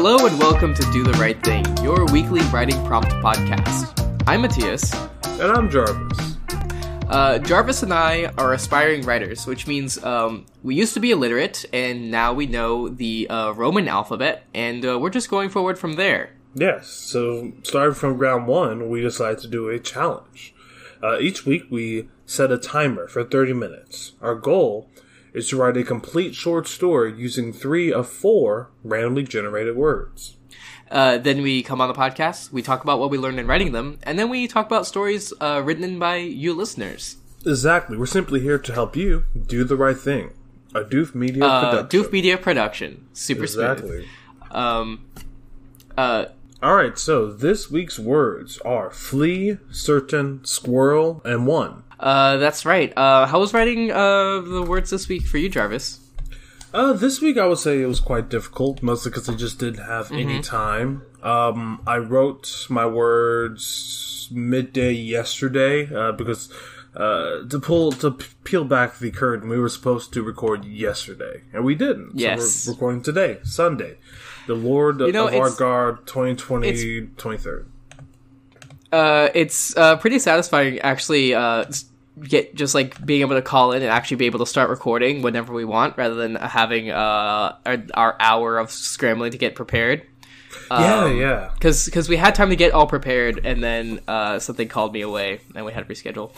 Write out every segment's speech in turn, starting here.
Hello and welcome to Do the Right Thing, your weekly writing prompt podcast. I'm Matthias. And I'm Jarvis. Jarvis and I are aspiring writers, which means we used to be illiterate, and now we know the Roman alphabet, and we're just going forward from there. Yes, so starting from ground one, we decided to do a challenge. Each week we set a timer for 30 minutes. Our goal is to write a complete short story using 3 of 4 randomly generated words. Then we come on the podcast, we talk about what we learned in writing them, and then we talk about stories written by you listeners. Exactly. We're simply here to help you do the right thing. A Doof Media production. Doof Media production. Super smooth. Alright, so this week's words are flea, certain, squirrel, and one. That's right. How was writing the words this week for you, Jarvis? This week I would say it was quite difficult, mostly because I just didn't have any time. I wrote my words midday yesterday, because to peel back the curtain, we were supposed to record yesterday, and we didn't. Yes. So we're recording today, Sunday. The Lord of our God 2020 23rd. It's pretty satisfying, actually, being able to call in and actually be able to start recording whenever we want, rather than having our hour of scrambling to get prepared. Yeah. Because we had time to get all prepared, and then something called me away, and we had to reschedule.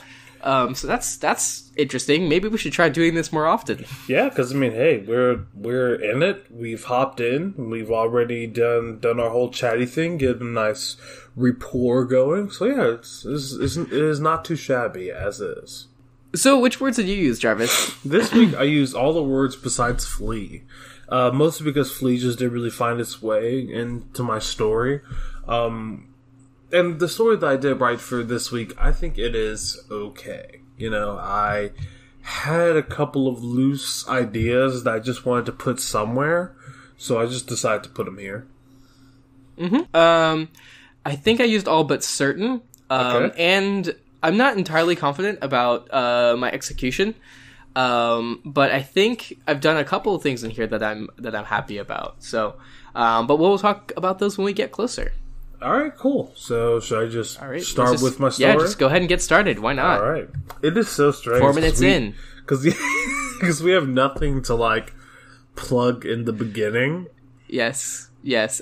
So that's interesting. Maybe we should try doing this more often. Yeah, because I mean, hey, we're in it. We've hopped in. We've already done our whole chatty thing, get a nice rapport going. So yeah, it is not too shabby as is. So which words did you use, Jarvis? This week I used all the words besides flea. Mostly because flea just didn't really find its way into my story. And the story that I did write for this week, I think it is okay. You know, I had a couple of loose ideas that I just wanted to put somewhere, so I just decided to put them here. I think I used all but certain, Okay. and I'm not entirely confident about my execution, but I think I've done a couple of things in here that I'm happy about. So, but we'll talk about those when we get closer. All right, cool. So should I just start with my story? Yeah, just go ahead and get started. Why not? All right. It is so strange. 4 minutes in. Because we have nothing to, like, plug in the beginning. Yes.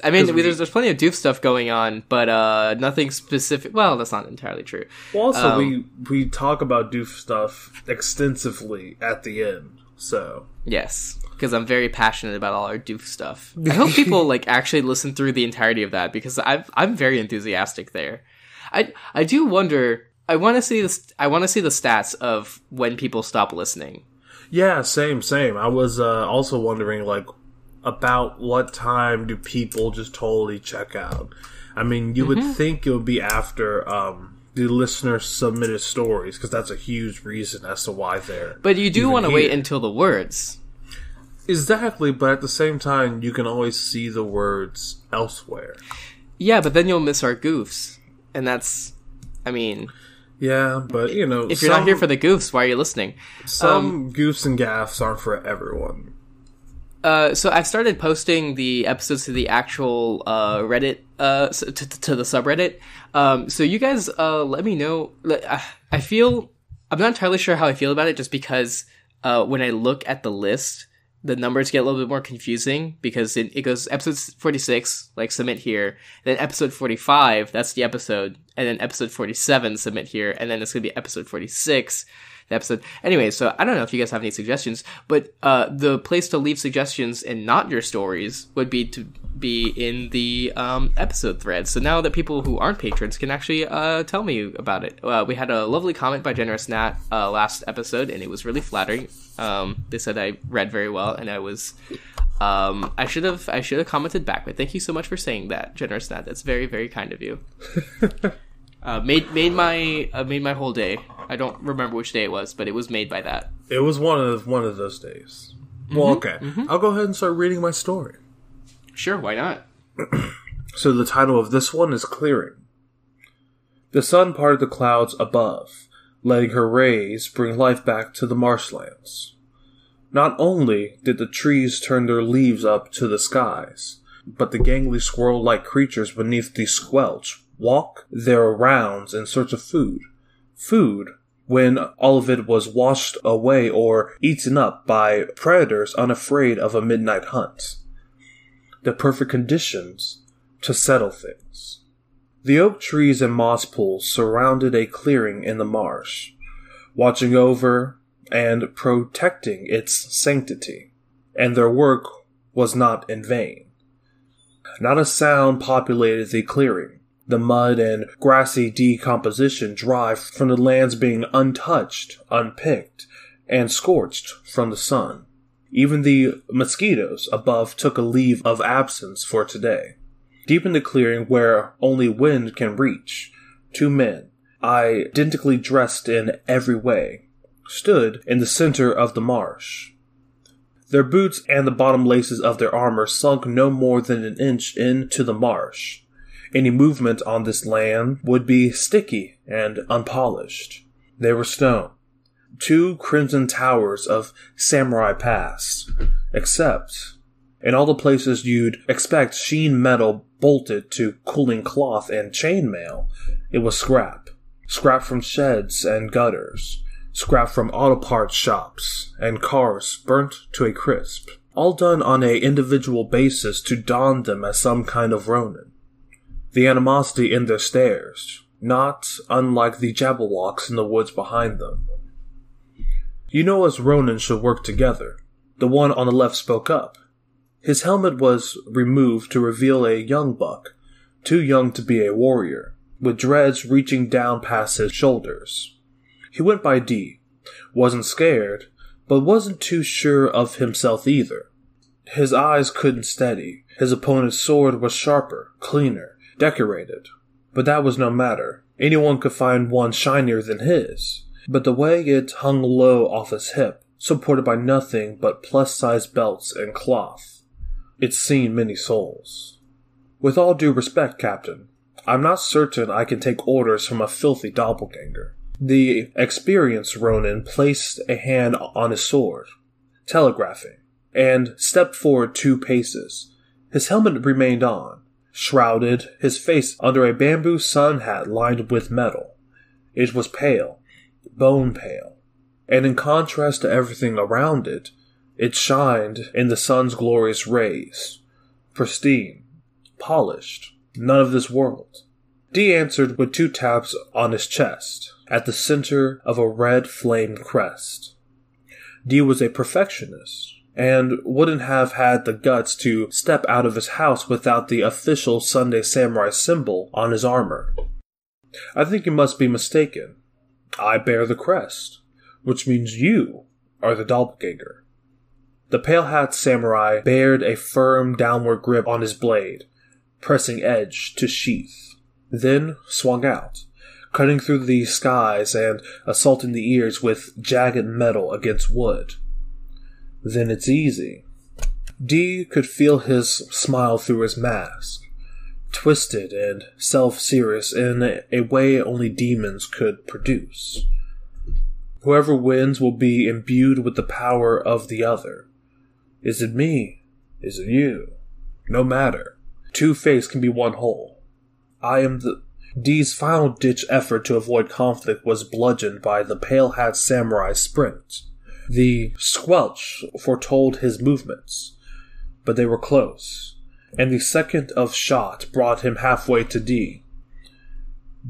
I mean, there's plenty of doof stuff going on, but nothing specific. Well, that's not entirely true. Well, also, we talk about doof stuff extensively at the end, so... Yes, because I'm very passionate about all our doof stuff. I hope people actually listen through the entirety of that, because I'm very enthusiastic there. I do wonder. I want to see this. I want to see the stats of when people stop listening. Yeah, same. I was also wondering about what time do people just totally check out. I mean, you would think it would be after the listeners submitted stories, because that's a huge reason as to why they're... But you do want to wait until the words. Exactly, but at the same time, you can always see the words elsewhere. Yeah, but then you'll miss our goofs. And that's... I mean... Yeah, but, you know... If you're not here for the goofs, why are you listening? Some goofs and gaffs aren't for everyone. So I've started posting the episodes to the actual Reddit, to the subreddit. So you guys let me know. I'm not entirely sure how I feel about it, just because when I look at the list, the numbers get a little bit more confusing, because it goes episode 46, submit here, then episode 45, that's the episode, and then episode 47, submit here, and then it's going to be episode 46, the episode. Anyway, so I don't know if you guys have any suggestions, but the place to leave suggestions and not your stories would be to be in the episode thread. So now that people who aren't patrons can actually tell me about it. We had a lovely comment by Generous Nat last episode, and it was really flattering. They said I read very well, and I was I should have commented back, but thank you so much for saying that, Generous Nat. That's very, very kind of you. Made my whole day. I don't remember which day it was, but it was made by that. It was one of those days. Well, okay. I'll go ahead and start reading my story. Sure, why not? So the title of this one is Clearing. The sun parted the clouds above, letting her rays bring life back to the marshlands. Not only did the trees turn their leaves up to the skies, but the gangly squirrel-like creatures beneath the squelch walk their rounds in search of food. Food, when all of it was washed away or eaten up by predators unafraid of a midnight hunt. The perfect conditions to settle things. The oak trees and moss pools surrounded a clearing in the marsh, watching over and protecting its sanctity, and their work was not in vain. Not a sound populated the clearing, the mud and grassy decomposition derived from the lands being untouched, unpicked, and scorched from the sun. Even the mosquitoes above took a leave of absence for today. Deep in the clearing where only wind can reach, 2 men, identically dressed in every way, stood in the center of the marsh. Their boots and the bottom laces of their armor sunk no more than an inch into the marsh. Any movement on this land would be sticky and unpolished. They were stone. 2 crimson towers of Samurai Pass, except in all the places you'd expect sheen metal bolted to cooling cloth and chainmail, it was scrap. Scrap from sheds and gutters. Scrap from auto parts shops and cars burnt to a crisp. All done on an individual basis to don them as some kind of Ronin. The animosity in their stares, not unlike the Jabberwocks in the woods behind them. You know us Ronin should work together. The one on the left spoke up. His helmet was removed to reveal a young buck, too young to be a warrior, with dreads reaching down past his shoulders. He went by D. Wasn't scared, but wasn't too sure of himself either. His eyes couldn't steady. His opponent's sword was sharper, cleaner, decorated. But that was no matter. Anyone could find one shinier than his. But the way it hung low off his hip, supported by nothing but plus-sized belts and cloth, it's seen many souls. With all due respect, Captain, I'm not certain I can take orders from a filthy doppelganger. The experienced Ronin placed a hand on his sword, telegraphing, and stepped forward 2 paces. His helmet remained on, shrouded his face under a bamboo sun hat lined with metal. It was pale, bone pale, and in contrast to everything around it, it shined in the sun's glorious rays. Pristine, polished, none of this world. D answered with 2 taps on his chest, at the center of a red flame crest. D was a perfectionist, and wouldn't have had the guts to step out of his house without the official Sunday Samurai symbol on his armor. I think you must be mistaken. I bear the crest, which means you are the doppelganger. The pale-hat samurai bared a firm downward grip on his blade, pressing edge to sheath, then swung out, cutting through the skies and assaulting the ears with jagged metal against wood. Then it's easy. D could feel his smile through his mask, twisted and self-serious in a way only demons could produce. Whoever wins will be imbued with the power of the other. Is it me? Is it you? No matter. 2 faces can be one whole. D's final-ditch effort to avoid conflict was bludgeoned by the pale-hat samurai's sprint. The squelch foretold his movements, but they were close, and the second of shot brought him halfway to D.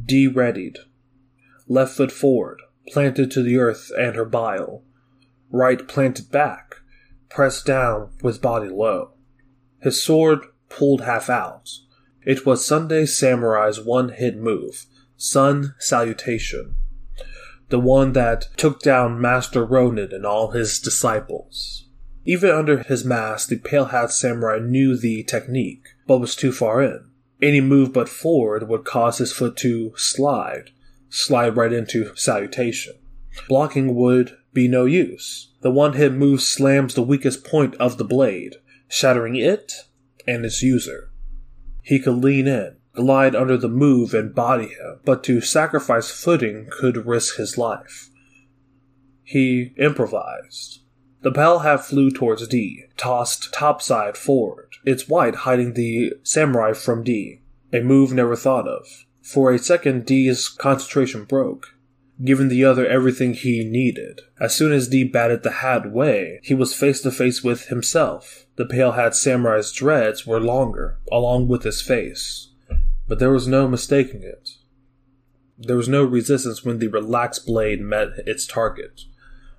D readied. Left foot forward, planted to the earth and her bile. Right planted back, pressed down with body low. His sword pulled half out. It was Sunday Samurai's one-hit move, Sun Salutation. The one that took down Master Ronin and all his disciples. Even under his mask, the pale-hat samurai knew the technique, but was too far in. Any move but forward would cause his foot to slide right into salutation. Blocking would be no use. The one-hit move slams the weakest point of the blade, shattering it and its user. He could lean in, glide under the move and body him, but to sacrifice footing could risk his life. He improvised. The pale hat flew towards D, tossed topside forward. its white hiding the samurai from D, a move never thought of. For a second, D's concentration broke, giving the other everything he needed. As soon as D batted the hat away, he was face to face with himself. The pale hat samurai's dreads were longer, along with his face. But there was no mistaking it. There was no resistance when the relaxed blade met its target.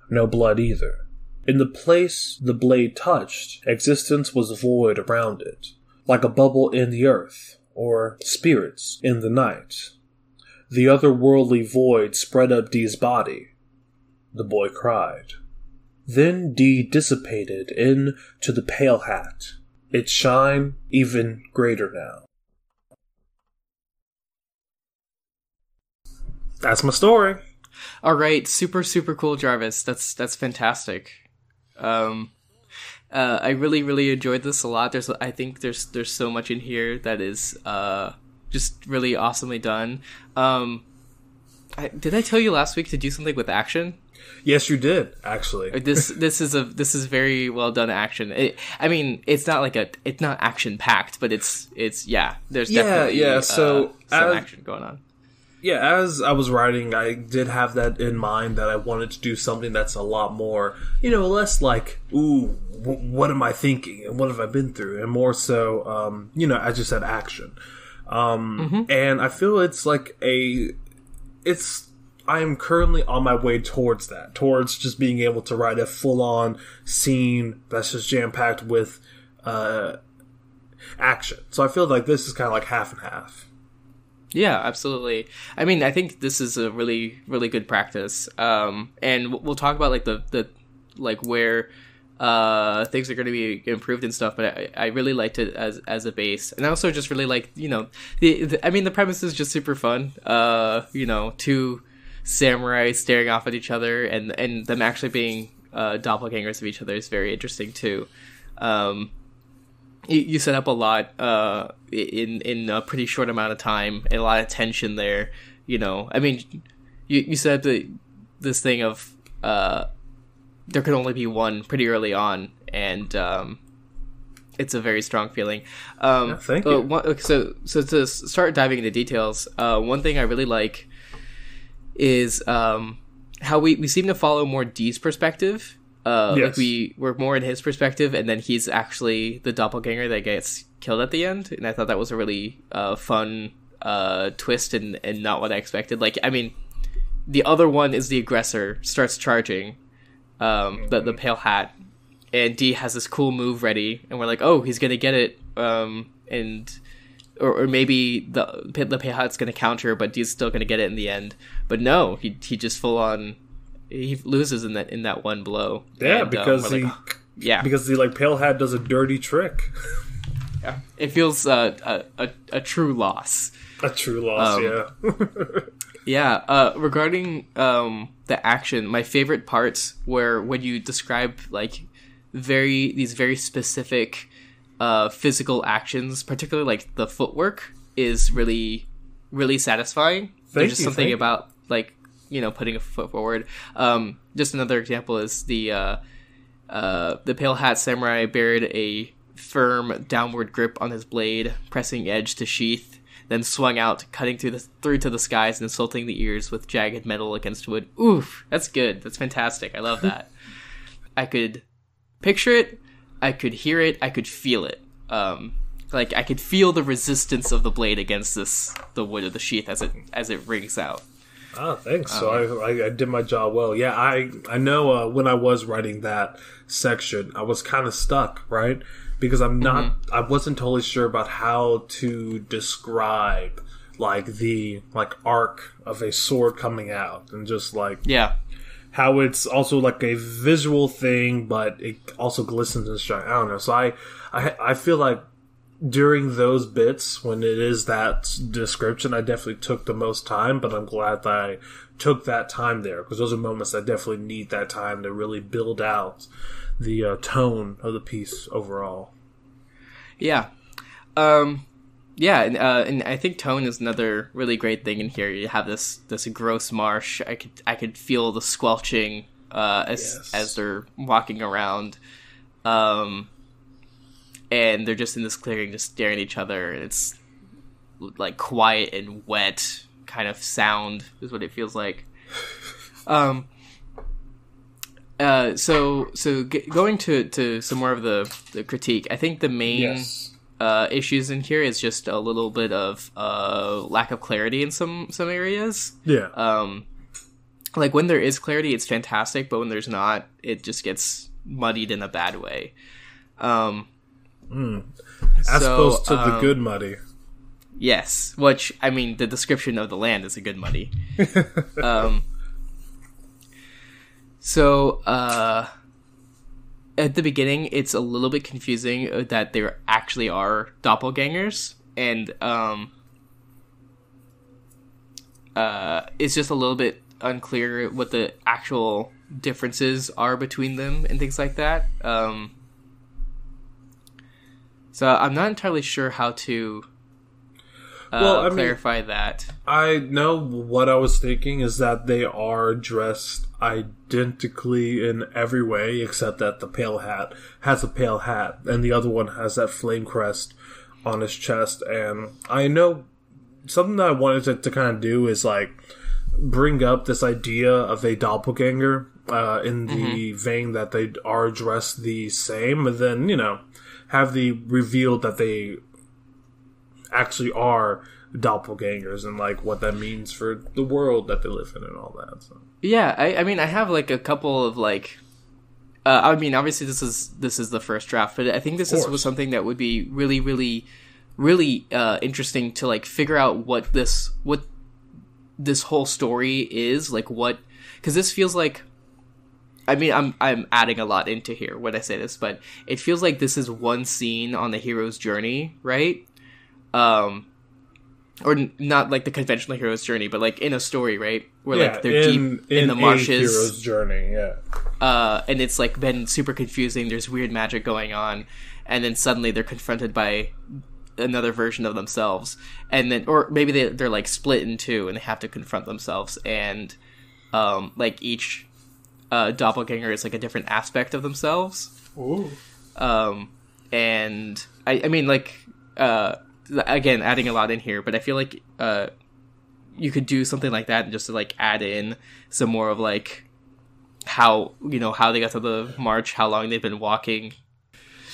No blood either. In the place the blade touched, existence was void around it, like a bubble in the earth, or spirits in the night. The otherworldly void spread up D's body. The boy cried. Then D dissipated into the pale hat, its shine even greater now. That's my story. All right, super cool, Jarvis. That's fantastic. I really enjoyed this a lot. I think there's so much in here that is just really awesomely done. Did I tell you last week to do something with action? Yes, you did, actually. This is very well done action. It's not action packed, but it's there's definitely some action going on. Yeah, as I was writing, I did have that in mind that I wanted to do something that's a lot more, less like, ooh, what am I thinking and what have I been through, and more so, as you said, action. And I feel it's like I am currently on my way towards that, towards just being able to write a full-on scene that's just jam-packed with action. So I feel like this is kind of like half and half. Yeah, absolutely. I think this is a really good practice. And we'll talk about like the where things are going to be improved and stuff. But I really liked it as a base, and I also just really like the premise is just super fun. Two samurai staring off at each other, and them actually being doppelgangers of each other is very interesting too. You set up a lot in a pretty short amount of time, and a lot of tension there. You set up this thing of there could only be one pretty early on, and it's a very strong feeling. Thank you. So to start diving into details, one thing I really like is how we seem to follow more D's perspective. Yes. Like we're more in his perspective, and then he's actually the doppelganger that gets killed at the end, and I thought that was a really fun twist and not what I expected. The other one is the aggressor, starts charging the pale hat, and D has this cool move ready, and we're like, oh, he's gonna get it, or maybe the pale hat's gonna counter, but D's still gonna get it in the end. But no, he just full on. He loses in that one blow. Yeah, and, because because the pale hat does a dirty trick. Yeah, it feels a true loss. A true loss, yeah. Yeah. Regarding the action, my favorite parts were when you describe these very specific physical actions, particularly like the footwork, is really satisfying. There's just something about putting a foot forward. Just another example is the pale hat samurai buried a firm downward grip on his blade, pressing edge to sheath, then swung out, cutting through to the skies and insulting the ears with jagged metal against wood. Oof, that's good. That's fantastic. I love that. I could picture it, I could hear it, I could feel it. I could feel the resistance of the blade against the wood of the sheath as it rings out. Oh, thanks. So I did my job well. Yeah, I know when I was writing that section, I was kind of stuck, right? Because I wasn't totally sure about how to describe the arc of a sword coming out, and just how it's also a visual thing, but it also glistens and shines. I don't know. So I feel like during those bits, when it is that description, I definitely took the most time, but I'm glad that I took that time there, because those are moments I definitely need that time to really build out the tone of the piece overall. Yeah. And I think tone is another really great thing in here. You have this gross marsh. I could feel the squelching as they're walking around. and they're just in this clearing, just staring at each other. And it's like quiet and wet kind of sound is what it feels like. Going to some more of the critique, I think the main issues in here is just a little bit of lack of clarity in some areas. Yeah. Like when there is clarity, it's fantastic, but when there's not, it just gets muddied in a bad way. As opposed to the good muddy. Yes, which, I mean, the description of the land is a good muddy. At the beginning, it's a little bit confusing that there actually are doppelgangers, and it's just a little bit unclear what the actual differences are between them and things like that. So I'm not entirely sure how to clarify that. I know what I was thinking is that they are dressed identically in every way, except that the pale hat has a pale hat, and the other one has that flame crest on his chest. And I know something that I wanted to kind of do is like bring up this idea of a doppelganger in the vein that they are dressed the same, and then, you know, have the reveal that they actually are doppelgangers and like what that means for the world that they live in and all that. So. Yeah, I mean, I have like a couple of like, I mean, obviously this is the first draft, but I think this was something that would be really, really, really interesting to like figure out what this whole story is, like what, because this feels like, I mean, I'm adding a lot into here when I say this, but it feels like this is one scene on the hero's journey, right? Or not like the conventional hero's journey, but like in a story, right? Where like they're deep in the marshes. Hero's journey, yeah. And it's like been super confusing. There's weird magic going on, and then suddenly they're confronted by another version of themselves, and then, or maybe they're like split in two, and they have to confront themselves, and like each doppelganger is like a different aspect of themselves. Ooh. And I mean, like, again, adding a lot in here, but I feel like you could do something like that and just to like add in some more of like how, you know, how they got to the march, how long they've been walking.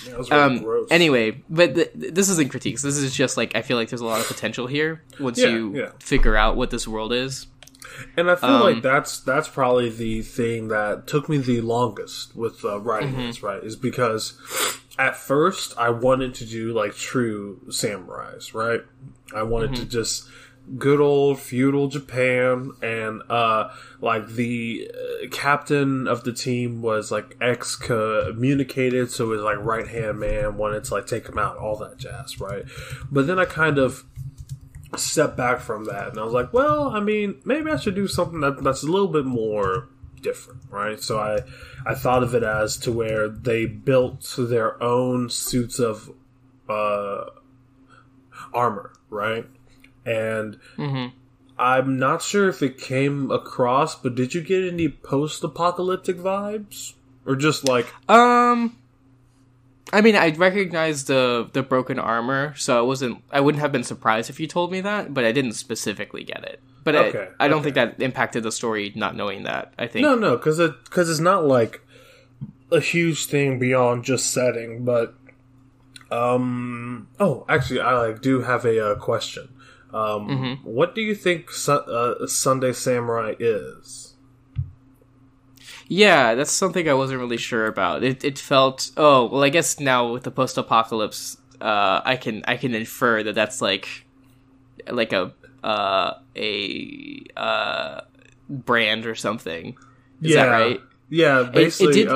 Yeah, that was really gross. Anyway, but this isn't critiques. This is just like, I feel like there's a lot of potential here once you figure out what this world is. And I feel like that's probably the thing that took me the longest with writing this, right? Is because at first I wanted to do like true samurais, right? I wanted to just good old feudal Japan, and like the captain of the team was like excommunicated, so his like right hand man wanted to like take him out, all that jazz, right? But then I kind of step back from that, and I was like, well, I mean, maybe I should do something that's a little bit more different, right? So I thought of it as to where they built their own suits of armor, right? And I'm not sure if it came across, but did you get any post-apocalyptic vibes? Or just like... I mean, I recognized the broken armor, so I wouldn't have been surprised if you told me that, but I didn't specifically get it. But I don't think that impacted the story, not knowing that, I think. No, because it's not like a huge thing beyond just setting, but... Oh, actually, I do have a question. What do you think Sunday Samurai is? Yeah, that's something I wasn't really sure about. It felt, oh, well, I guess now with the post-apocalypse, I can infer that that's like a brand or something. Is that right? Yeah, basically.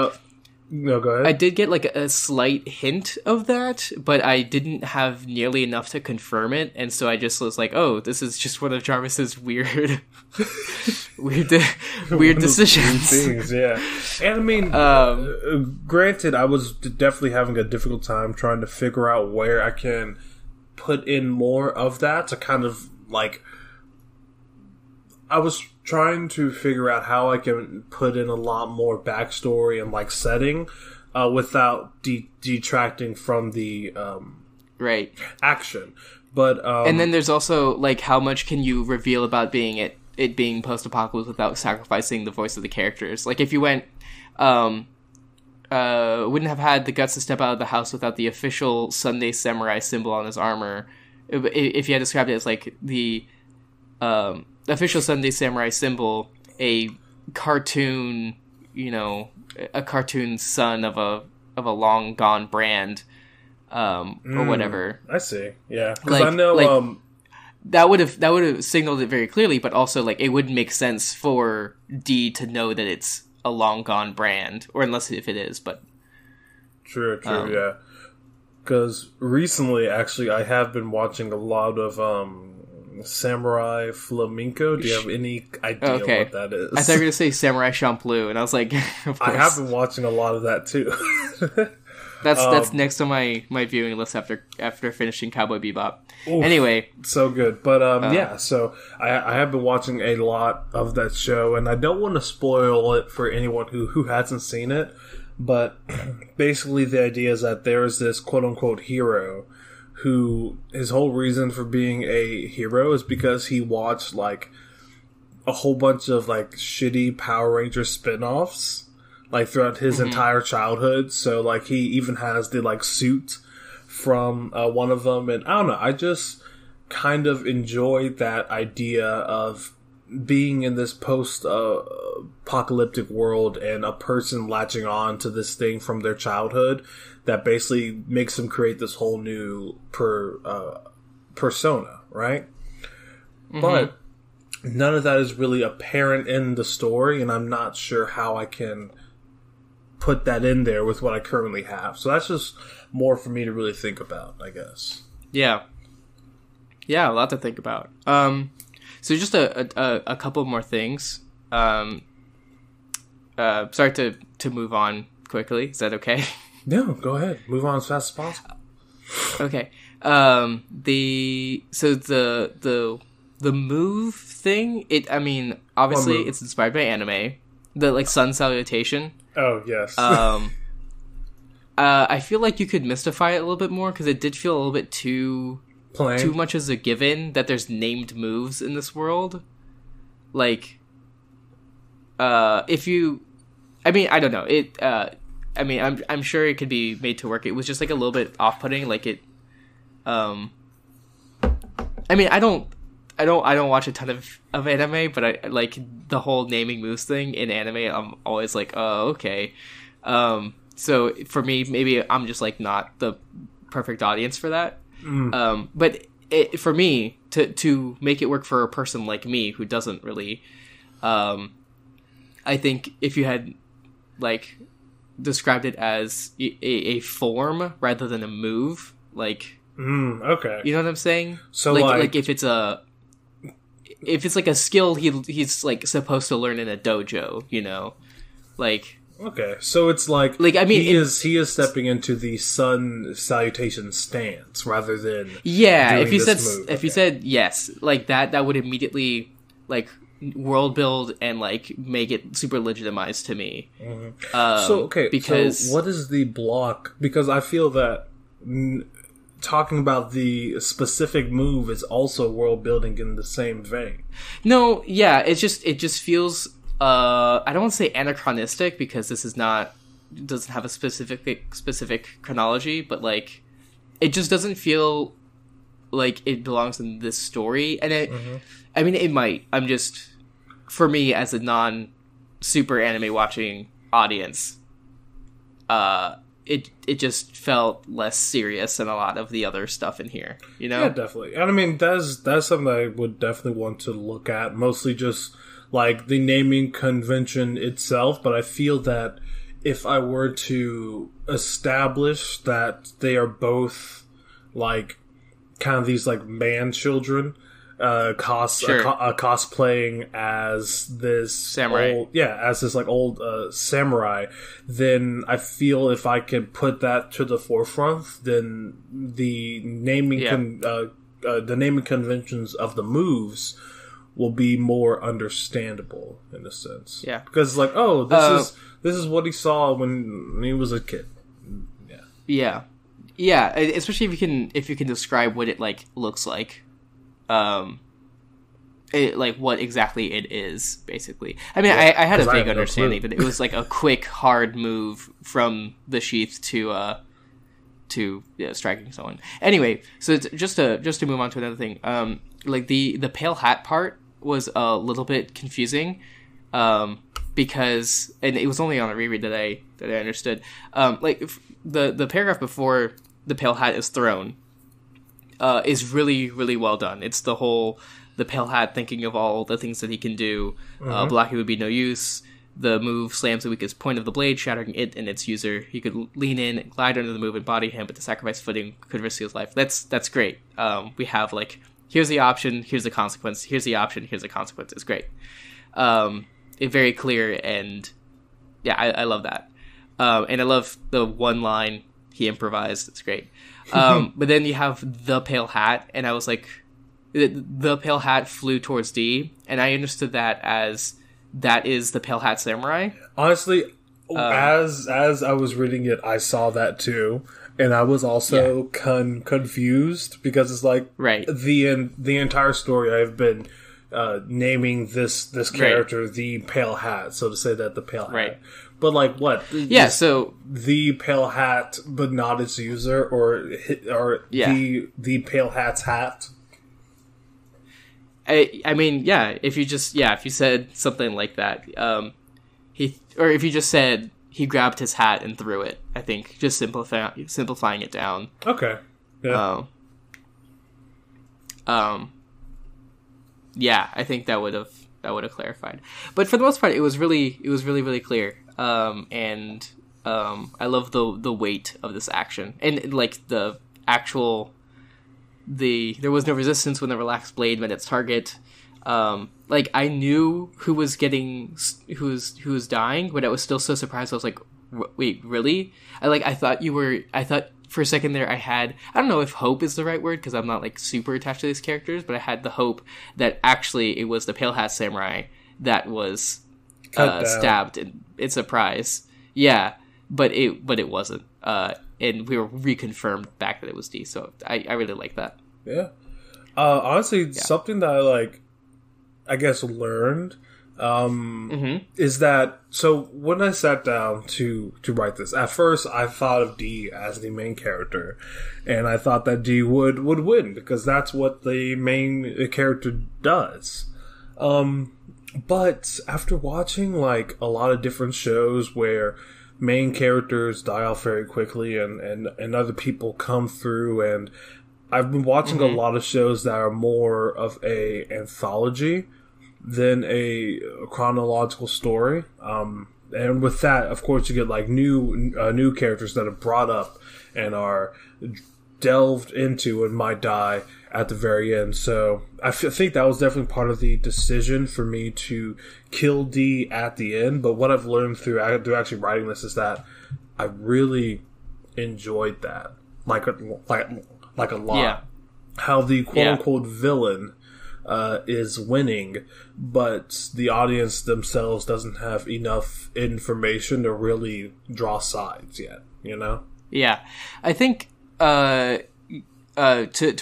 No, go ahead. I did get like a slight hint of that, but I didn't have nearly enough to confirm it, and so I just was like, "Oh, this is just one of Jarvis's weird decisions." Things, yeah. And I mean, granted, I was definitely having a difficult time trying to figure out where I can put in more of that to kind of like. I was trying to figure out how I can put in a lot more backstory and like setting without detracting from the right action. But and then there's also like how much can you reveal about being it being post-apocalypse without sacrificing the voice of the characters? Like if you went wouldn't have had the guts to step out of the house without the official Sunday samurai symbol on his armor. If you had described it as like the official Sunday samurai symbol, a cartoon, a cartoon son of a long gone brand, or whatever. I see. Yeah, because I know that would have signaled it very clearly, but also like it wouldn't make sense for D to know that it's a long gone brand, or unless if it is, but true, yeah. Because recently, actually, I have been watching a lot of Samurai Flamenco. Do you have any idea what that is? I thought you were going to say Samurai Champloo, and I was like, of course. I have been watching a lot of that, too. That's next on my viewing list after finishing Cowboy Bebop. Oof, anyway. So good. But, yeah, so I have been watching a lot of that show, and I don't want to spoil it for anyone who hasn't seen it. But basically the idea is that there's this quote-unquote hero who his whole reason for being a hero is because he watched like a whole bunch of like shitty Power Ranger spin-offs like throughout his entire childhood. So like he even has the like suit from one of them, and I don't know, I just kind of enjoyed that idea of being in this post-apocalyptic world and a person latching on to this thing from their childhood that basically makes them create this whole new persona, right? But none of that is really apparent in the story, and I'm not sure how I can put that in there with what I currently have. So that's just more for me to really think about, I guess. Yeah, a lot to think about. So just a couple more things. Sorry to move on quickly. Is that okay? No, go ahead. Move on as fast as possible. Okay. The move thing. Obviously it's inspired by anime. The like sun salutation. Oh yes. I feel like you could mystify it a little bit more because it did feel a little bit too much as a given that there's named moves in this world. Like, if you, I don't know. I'm sure it could be made to work. It was just like a little bit off-putting. Like it, I don't watch a ton of anime, but I like the whole naming moves thing in anime. I'm always like, oh, okay. So for me, maybe I'm just like not the perfect audience for that. But for me to make it work for a person like me who doesn't really, I think if you had like described it as a form rather than a move, like, okay, you know what I'm saying? So like if it's like a skill he's like supposed to learn in a dojo, like. Okay, so it's like he is stepping into the sun salutation stance rather than if you said move. If you said yes, like that would immediately like world build and like make it super legitimized to me. So what is the block? Because I feel that talking about the specific move is also world building in the same vein. No, yeah, it just feels. I don't want to say anachronistic because this is doesn't have a specific chronology, but like it just doesn't feel like it belongs in this story. And it might. I'm just, for me as a non-super anime watching audience, it just felt less serious than a lot of the other stuff in here. Yeah, definitely. And that's something I would definitely want to look at. Mostly just like the naming convention itself, but I feel that if I were to establish that they are both like kind of these like man children, cosplaying as this samurai, old samurai, then I feel if I could put that to the forefront, then the naming conventions of the moves will be more understandable in a sense. Yeah. Because like, this is what he saw when he was a kid. Yeah, especially if you can describe what it like looks like, like what exactly it is, basically. I mean, I had a vague understanding that it was like a quick, hard move from the sheath to striking someone. Anyway, so just to move on to another thing, like the pale hat part was a little bit confusing, because, and it was only on a reread that I understood. Like the paragraph before the pale hat is thrown, is really, really well done. It's the pale hat thinking of all the things that he can do. Blocking would be no use. The move slams the weakest point of the blade, shattering it and its user. He could lean in, glide under the move, and body him, but to sacrifice footing could risk his life. That's great. We have like, here's the option, here's the consequence. Here's the option, here's the consequence. It's great. It's very clear, and yeah, I love that. And I love the one line he improvised. It's great. But then you have the pale hat, and I was like, the pale hat flew towards D, and I understood that as that is the pale hat samurai. Honestly, as I was reading it, I saw that too, and I was also confused because it's like the entire story I've been naming this character the pale hat, so to say that the pale hat, but like what? Yeah, so the pale hat, but not its user, or the pale hat's hat. I mean, yeah, if you said something like that, if you just said he grabbed his hat and threw it, I think just simplifying it down. Okay. Yeah. Yeah, I think that would have clarified. But for the most part, it was really, really clear. And I love the weight of this action, and like the actual. There was no resistance when the relaxed blade met its target. Like I knew who was dying, but I was still so surprised. I was like, wait, really? I thought for a second there I don't know if hope is the right word, because I'm not like super attached to these characters, but I had the hope that actually it was the pale hat samurai that was stabbed in surprise. Yeah, but it wasn't. And we were reconfirmed back that it was D, so I really like that. Yeah. Honestly, something that I guess learned, is that, so when I sat down to write this, at first I thought of D as the main character, and I thought that D would win, because that's what the main character does. But after watching a lot of different shows where main characters die off very quickly and other people come through, and I've been watching a lot of shows that are more of a anthology than a chronological story, and with that, of course, you get new characters that are brought up and are delved into and might die at the very end. So I think that was definitely part of the decision for me to kill D at the end. But what I've learned through actually writing this is that I really enjoyed that, like a lot. Yeah. How the quote unquote villain is winning, but the audience themselves doesn't have enough information to really draw sides yet. You know? Yeah, I think to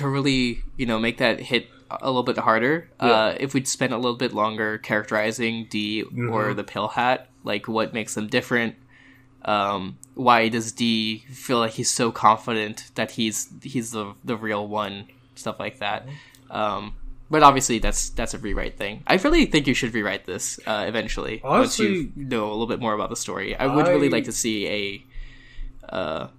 really make that hit a little bit harder, if we'd spent a little bit longer characterizing D or the pale hat, like what makes them different. Why does D feel like he's so confident that he's the real one? Stuff like that. But obviously that's a rewrite thing. I really think you should rewrite this eventually. Honestly, once you know a little bit more about the story. I would really like to see a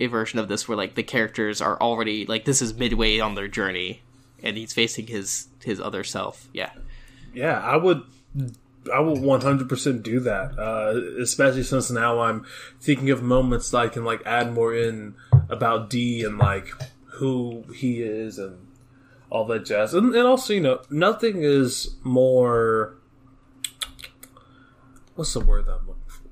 version of this where the characters are already this is midway on their journey and he's facing his other self. Yeah. I would 100% do that, especially since now I'm thinking of moments that I can add more in about D and who he is and all that jazz. And also, nothing is more, what's the word that I'm looking for?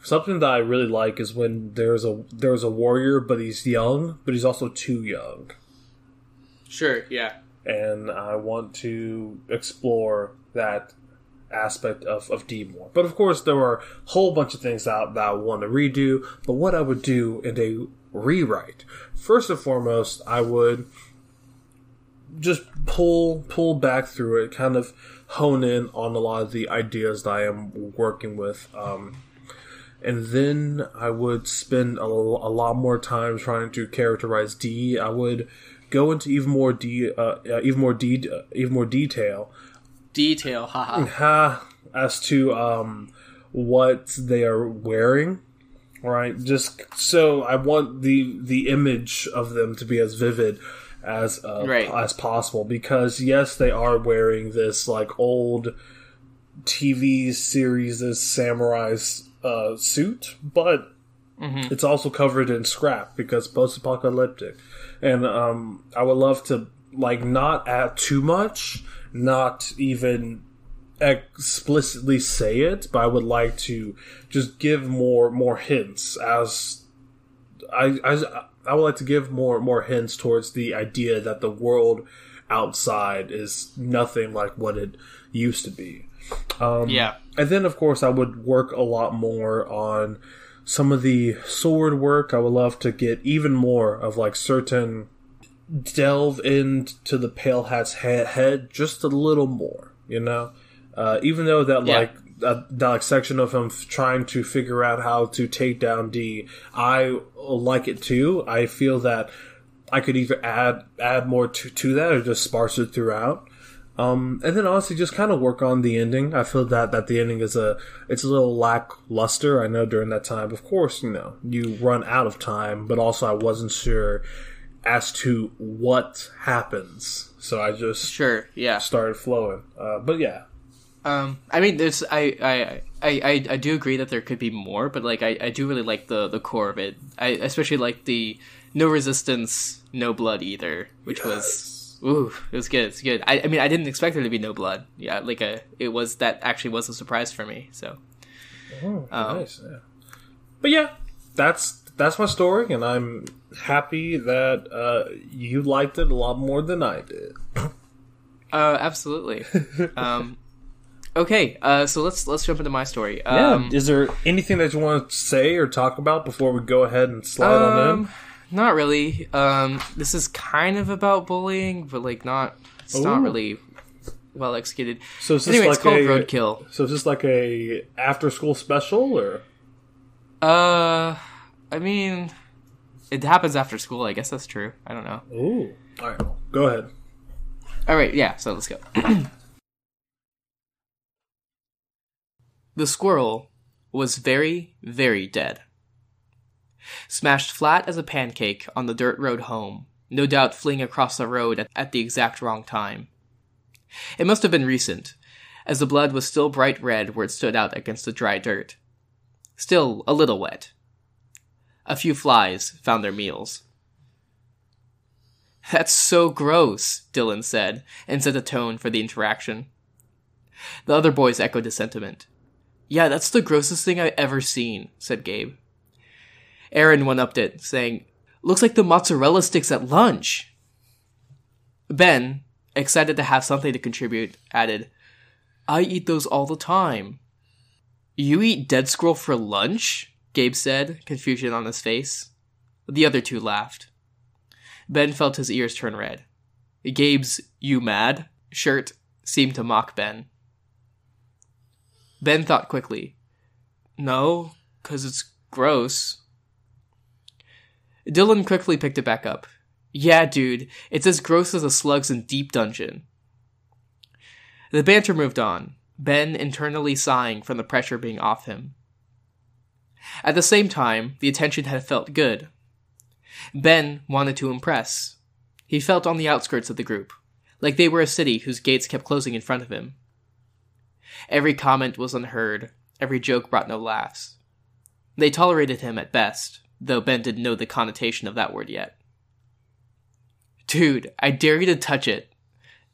Something that I really like is when there's a warrior, but he's young, but he's also too young. Sure, yeah. And I want to explore that aspect of D more. But of course, there were a whole bunch of things that I want to redo. But what I would do in a rewrite, first and foremost, I would just pull back through it, kind of hone in on a lot of the ideas that I am working with. And then I would spend a lot more time trying to characterize D. I would go into even more detail. Detail, haha. As to what they are wearing, right? Just so I want the image of them to be as vivid as possible. Because yes, they are wearing this like old TV series, this samurai's suit, but it's also covered in scrap because post-apocalyptic. And I would love to like not add too much, not even explicitly say it, but I would like to just give more hints as I would like to give more hints towards the idea that the world outside is nothing like what it used to be. And then, of course, I would work a lot more on some of the sword work. I would love to get even more of, like, certain delve into the Pale Hat's head just a little more, you know? Even though that section of him trying to figure out how to take down D, I like it too. I feel that I could either add more to that or just sparse it throughout. And then honestly just kind of work on the ending. I feel that the ending it's a little lackluster. I know during that time, of course, you know, you run out of time, but also I wasn't sure as to what happens. So I just started flowing. But yeah. I mean, there's I do agree that there could be more, but like I do really like the core of it. I especially like the no resistance, no blood either, which was it was good. It's good. I mean, I didn't expect there to be no blood. Yeah, like that actually was a surprise for me. So, nice. Yeah. But yeah, that's my story, and I'm happy that you liked it a lot more than I did. Absolutely. Okay, so let's jump into my story. Is there anything that you want to say or talk about before we go ahead and slide on in? Not really. This is kind of about bullying, but like it's not really well executed. So is this anyway, like it's called Roadkill. So is this like a after school special or? I mean, it happens after school. I guess that's true. I don't know. Ooh. All right. Go ahead. All right. Yeah. So let's go. The squirrel was very, very dead. Smashed flat as a pancake on the dirt road home, no doubt fleeing across the road at the exact wrong time. It must have been recent, as the blood was still bright red where it stood out against the dry dirt. Still a little wet. A few flies found their meals. "That's so gross," Dylan said, and set a tone for the interaction. The other boys echoed his sentiment. "Yeah, that's the grossest thing I've ever seen," said Gabe. Aaron one-upped it, saying, "Looks like the mozzarella sticks at lunch." Ben, excited to have something to contribute, added, "I eat those all the time." "You eat dead squirrel for lunch?" Gabe said, confusion on his face. The other two laughed. Ben felt his ears turn red. Gabe's "you mad" shirt seemed to mock Ben. Ben thought quickly. "No, 'cause it's gross." Dylan quickly picked it back up. "Yeah, dude, it's as gross as the slugs in Deep Dungeon." The banter moved on, Ben internally sighing from the pressure being off him. At the same time, the attention had felt good. Ben wanted to impress. He felt on the outskirts of the group, like they were a city whose gates kept closing in front of him. Every comment was unheard, every joke brought no laughs. They tolerated him at best, though Ben didn't know the connotation of that word yet. "Dude, I dare you to touch it,"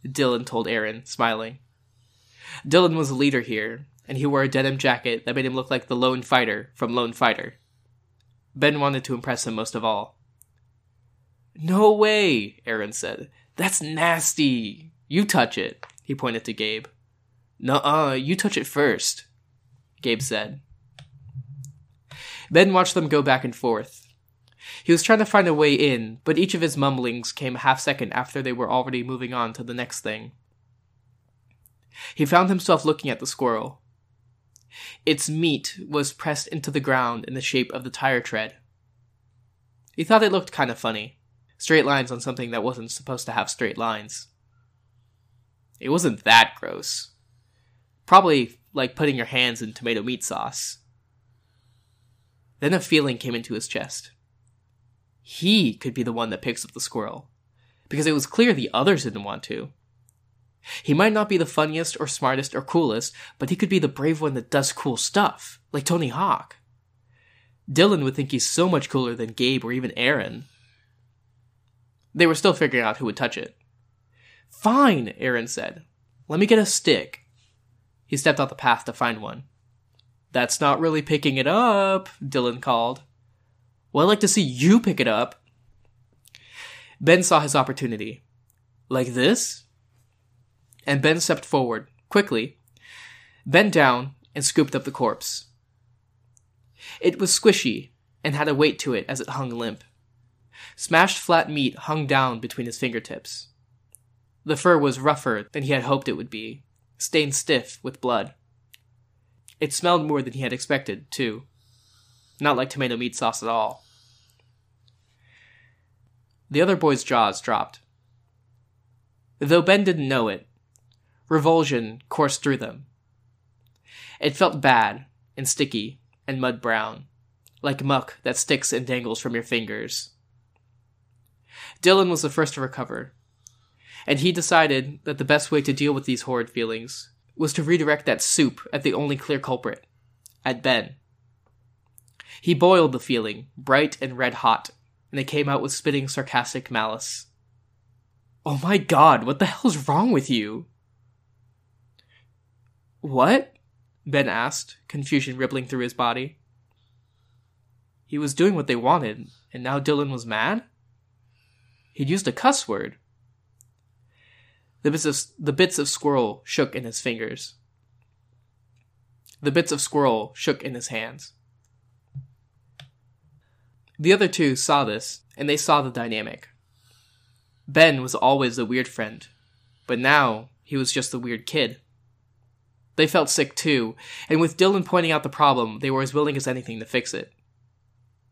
Dylan told Aaron, smiling. Dylan was the leader here, and he wore a denim jacket that made him look like the lone fighter from Lone Fighter. Ben wanted to impress him most of all. "No way," Aaron said. "That's nasty. You touch it," he pointed to Gabe. "Nuh-uh, you touch it first," Gabe said. Ben watched them go back and forth. He was trying to find a way in, but each of his mumblings came a half-second after they were already moving on to the next thing. He found himself looking at the squirrel. Its meat was pressed into the ground in the shape of the tire tread. He thought it looked kind of funny. Straight lines on something that wasn't supposed to have straight lines. It wasn't that gross. Probably like putting your hands in tomato meat sauce. Then a feeling came into his chest. He could be the one that picks up the squirrel, because it was clear the others didn't want to. He might not be the funniest or smartest or coolest, but he could be the brave one that does cool stuff, like Tony Hawk. Dylan would think he's so much cooler than Gabe or even Aaron. They were still figuring out who would touch it. "Fine," Aaron said. "Let me get a stick." He stepped out the path to find one. "That's not really picking it up," Dylan called. "Well, I'd like to see you pick it up." Ben saw his opportunity. "Like this?" And Ben stepped forward, quickly, bent down, and scooped up the corpse. It was squishy, and had a weight to it as it hung limp. Smashed flat meat hung down between his fingertips. The fur was rougher than he had hoped it would be, stained stiff with blood. It smelled more than he had expected, too. Not like tomato meat sauce at all. The other boy's jaws dropped. Though Ben didn't know it, revulsion coursed through them. It felt bad, and sticky, and mud brown, like muck that sticks and dangles from your fingers. Dylan was the first to recover, and he decided that the best way to deal with these horrid feelings was to redirect that soup at the only clear culprit, at Ben. He boiled the feeling, bright and red hot, and it came out with spitting sarcastic malice. "Oh my god, what the hell's wrong with you?" "What?" Ben asked, confusion rippling through his body. He was doing what they wanted, and now Dylan was mad? He'd used a cuss word. The bits of squirrel shook in his fingers. The bits of squirrel shook in his hands. The other two saw this, and they saw the dynamic. Ben was always the weird friend, but now he was just the weird kid. They felt sick too, and with Dylan pointing out the problem, they were as willing as anything to fix it.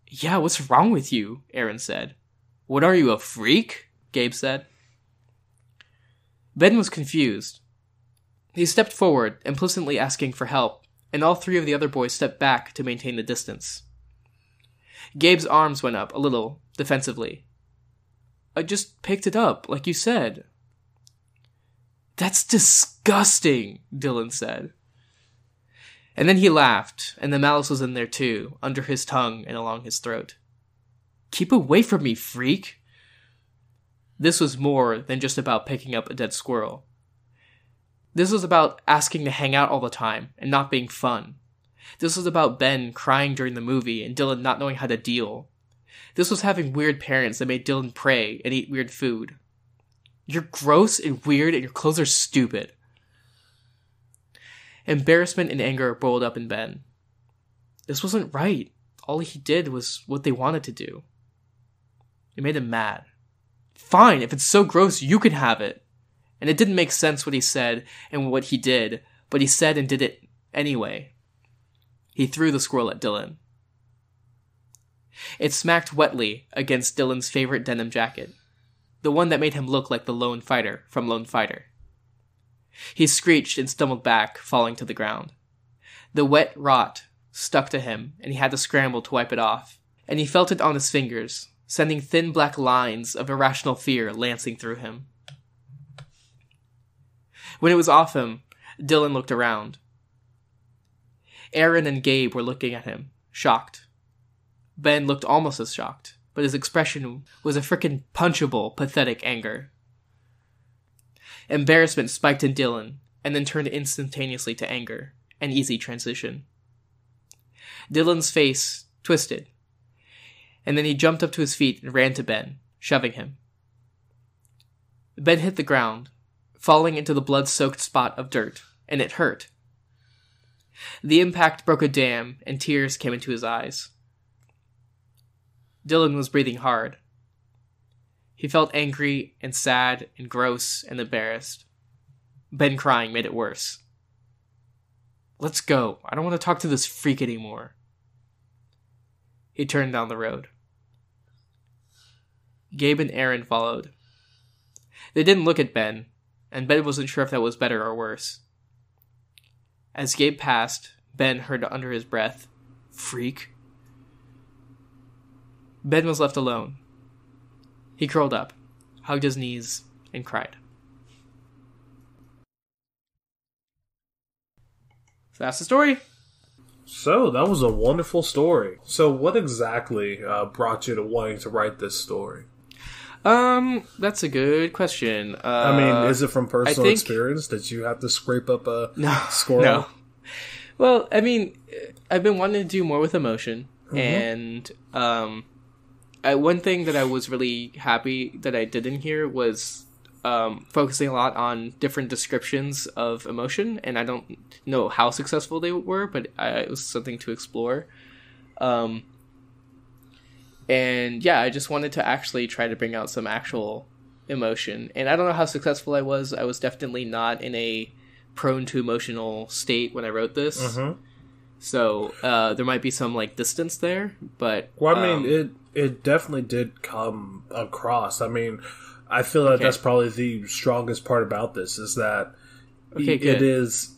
"Yeah, what's wrong with you?" Aaron said. "What are you, a freak?" Gabe said. Ben was confused. He stepped forward, implicitly asking for help, and all three of the other boys stepped back to maintain the distance. Gabe's arms went up, a little, defensively. "I just picked it up, like you said." "That's disgusting," Dylan said. And then he laughed, and the malice was in there too, under his tongue and along his throat. "Keep away from me, freak!" This was more than just about picking up a dead squirrel. This was about asking to hang out all the time and not being fun. This was about Ben crying during the movie and Dylan not knowing how to deal. This was having weird parents that made Dylan pray and eat weird food. "You're gross and weird and your clothes are stupid." Embarrassment and anger boiled up in Ben. This wasn't right. All he did was what they wanted to do. It made him mad. "Fine, if it's so gross, you can have it." And it didn't make sense what he said and what he did, but he said and did it anyway. He threw the squirrel at Dylan. It smacked wetly against Dylan's favorite denim jacket, the one that made him look like the lone fighter from Lone Fighter. He screeched and stumbled back, falling to the ground. The wet rot stuck to him, and he had to scramble to wipe it off, and he felt it on his fingers, sending thin black lines of irrational fear lancing through him. When it was off him, Dylan looked around. Aaron and Gabe were looking at him, shocked. Ben looked almost as shocked, but his expression was a frickin' punchable, pathetic anger. Embarrassment spiked in Dylan, and then turned instantaneously to anger, an easy transition. Dylan's face twisted, and then he jumped up to his feet and ran to Ben, shoving him. Ben hit the ground, falling into the blood-soaked spot of dirt, and it hurt. The impact broke a dam, and tears came into his eyes. Dylan was breathing hard. He felt angry and sad and gross and embarrassed. Ben crying made it worse. Let's go. I don't want to talk to this freak anymore. He turned down the road. Gabe and Aaron followed. They didn't look at Ben, and Ben wasn't sure if that was better or worse. As Gabe passed, Ben heard under his breath, "Freak." Ben was left alone. He curled up, hugged his knees, and cried. So that's the story. So, that was a wonderful story. So, what exactly brought you to wanting to write this story? That's a good question. I mean, is it from personal experience that you have to scrape up a squirrel? No. Well, I mean, I've been wanting to do more with emotion, and one thing that I was really happy that I did in here was focusing a lot on different descriptions of emotion, and I don't know how successful they were, but it was something to explore. And yeah, I just wanted to actually try to bring out some actual emotion. And I don't know how successful I was. I was definitely not in a prone to emotional state when I wrote this. So there might be some like distance there, but well, I mean, it definitely did come across. I mean, I feel like that's probably the strongest part about this is that it is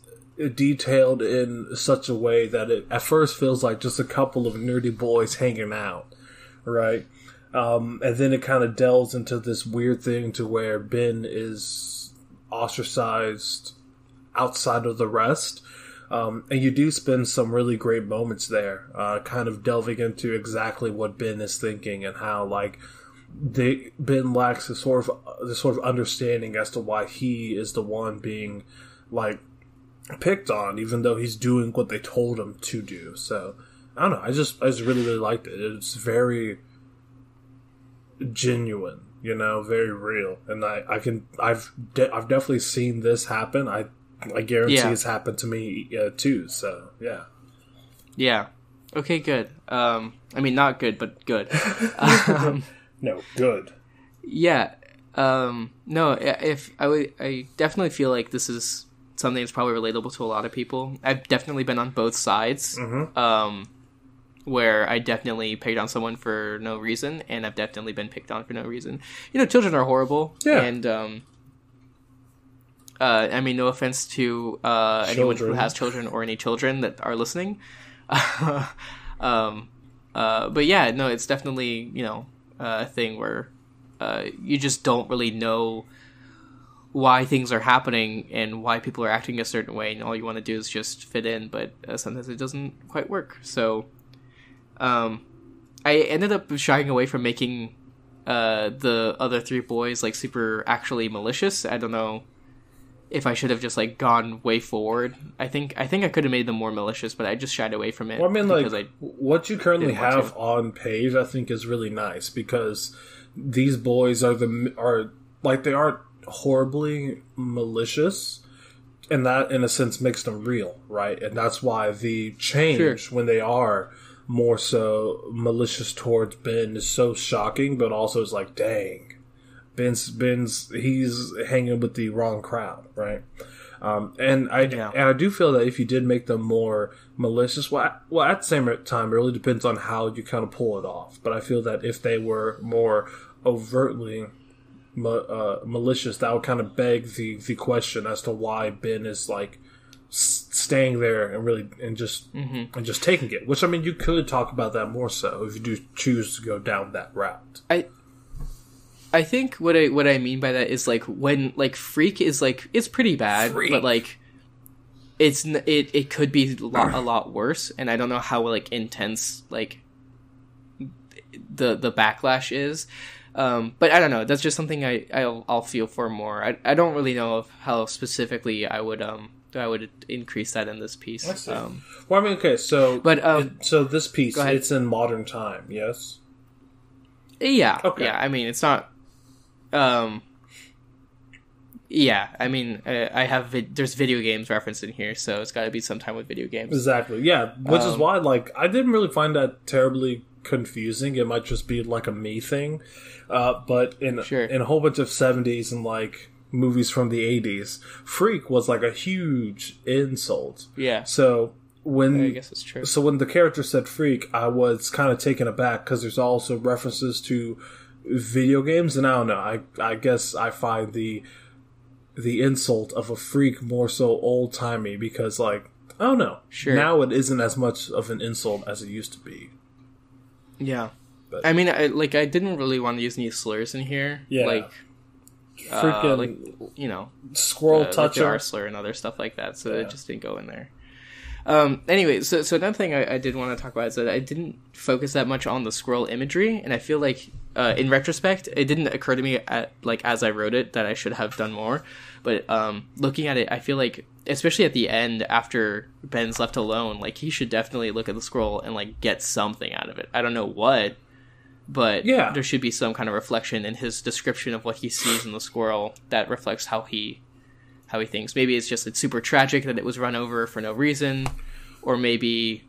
detailed in such a way that it at first feels like just a couple of nerdy boys hanging out. Right, and then it kind of delves into this weird thing to where Ben is ostracized outside of the rest, and you do spend some really great moments there, kind of delving into exactly what Ben is thinking and how like Ben lacks this sort of understanding as to why he is the one being like picked on, even though he's doing what they told him to do. So. I don't know. I just really, really liked it. It's very genuine, very real, and I've definitely seen this happen. I guarantee it's happened to me too. So yeah. Yeah. Okay. Good. I mean, not good, but good. No, good. Yeah. No. I definitely feel like this is something that's probably relatable to a lot of people. I've definitely been on both sides. Where I definitely picked on someone for no reason, and I've definitely been picked on for no reason. Children are horrible, and I mean, no offense to anyone who has children or any children that are listening. But yeah, no, it's definitely a thing where you just don't really know why things are happening and why people are acting a certain way, and all you want to do is just fit in, but sometimes it doesn't quite work. So I ended up shying away from making the other three boys like super actually malicious. I don't know if I should have just like gone way forward. I think I could have made them more malicious, but I just shied away from it. Well, I mean, like what you currently have on page, I think is really nice because these boys are they aren't horribly malicious, and that in a sense makes them real, right? And that's why the change when they are more so malicious towards Ben is so shocking, but also it's like, dang, Ben's he's hanging with the wrong crowd, right? And I do feel that if you did make them more malicious, well, at the same time, it really depends on how you kind of pull it off. But I feel that if they were more overtly malicious, that would kind of beg the question as to why Ben is like staying there and just taking it. Which, I mean, you could talk about that more so if you do choose to go down that route. I think what I mean by that is like when like freak is like it's pretty bad, but like it could be a lot worse, and I don't know how like intense like the backlash is. But I don't know. That's just something I'll feel for more. I don't really know of how specifically I would increase that in this piece. I see. Well, I mean, okay, so so this piece it's in modern time, yes. Yeah. Okay. Yeah. I mean, it's not. Yeah, I mean, I have there's video games referenced in here, so it's got to be sometime with video games. Exactly. Yeah, which is why like I didn't really find that terribly confusing. It might just be like a me thing, but in a whole bunch of 70s and like movies from the 80s, freak was like a huge insult. Yeah. So when I guess it's true. So when the character said freak, I was kind of taken aback because there's also references to video games, and I don't know. I guess I find the insult of a freak more so old timey because, like, I don't know. Sure. Now it isn't as much of an insult as it used to be. Yeah. But, I mean, I didn't really want to use any slurs in here. Yeah. Like, freaking, you know, squirrel toucher, like the R slur and other stuff like that. So it just didn't go in there. Anyway, so another thing I did want to talk about is that I didn't focus that much on the squirrel imagery, and I feel like in retrospect, it didn't occur to me as I wrote it that I should have done more. But looking at it, I feel like, especially at the end after Ben's left alone, like he should definitely look at the squirrel and like get something out of it. I don't know what, but there should be some kind of reflection in his description of what he sees in the squirrel that reflects how he thinks. Maybe it's super tragic that it was run over for no reason, or maybe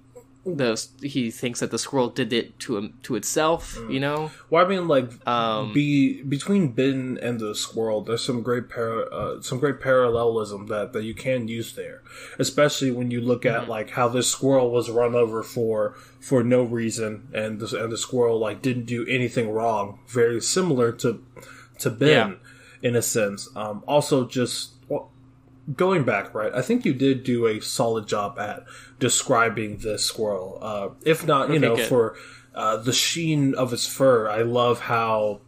he thinks that the squirrel did it to itself. You know. Well, I mean, like, between Ben and the squirrel, there's some great parallelism that you can use there, especially when you look at like how this squirrel was run over for no reason, and the squirrel like didn't do anything wrong. Very similar to Ben in a sense. Also, just going back, right? I think you did do a solid job at describing this squirrel. If not, for the sheen of its fur. I love how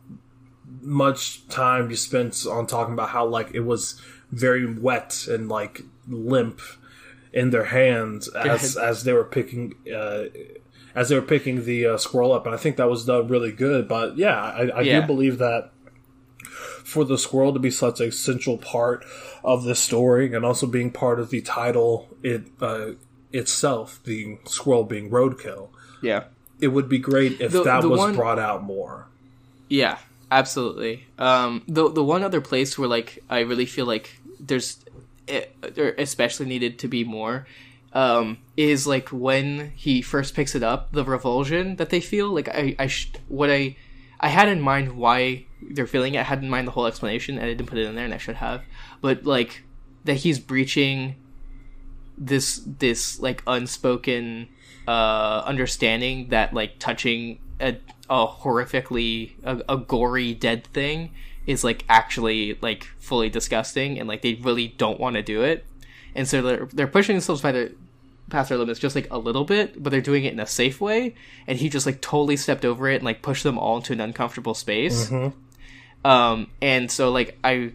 much time you spent on talking about how like it was very wet and like limp in their hands as they were picking the squirrel up, and I think that was done really good. But yeah, I do believe that for the squirrel to be such a central part of the story, and also being part of the title itself, the squirrel being roadkill. Yeah, it would be great if that was brought out more. Yeah, absolutely. The one other place where like I really feel like there especially needed to be more is like when he first picks it up, the revulsion that they feel. Like I had in mind why they're feeling it. I had in mind the whole explanation, and I didn't put it in there, and I should have. But like that he's breaching this like unspoken understanding that like touching a horrifically a gory dead thing is like actually like fully disgusting, and like they really don't want to do it, and so they're pushing themselves past their limits just like a little bit, but they're doing it in a safe way, and he just like totally stepped over it and like pushed them all into an uncomfortable space. And so like I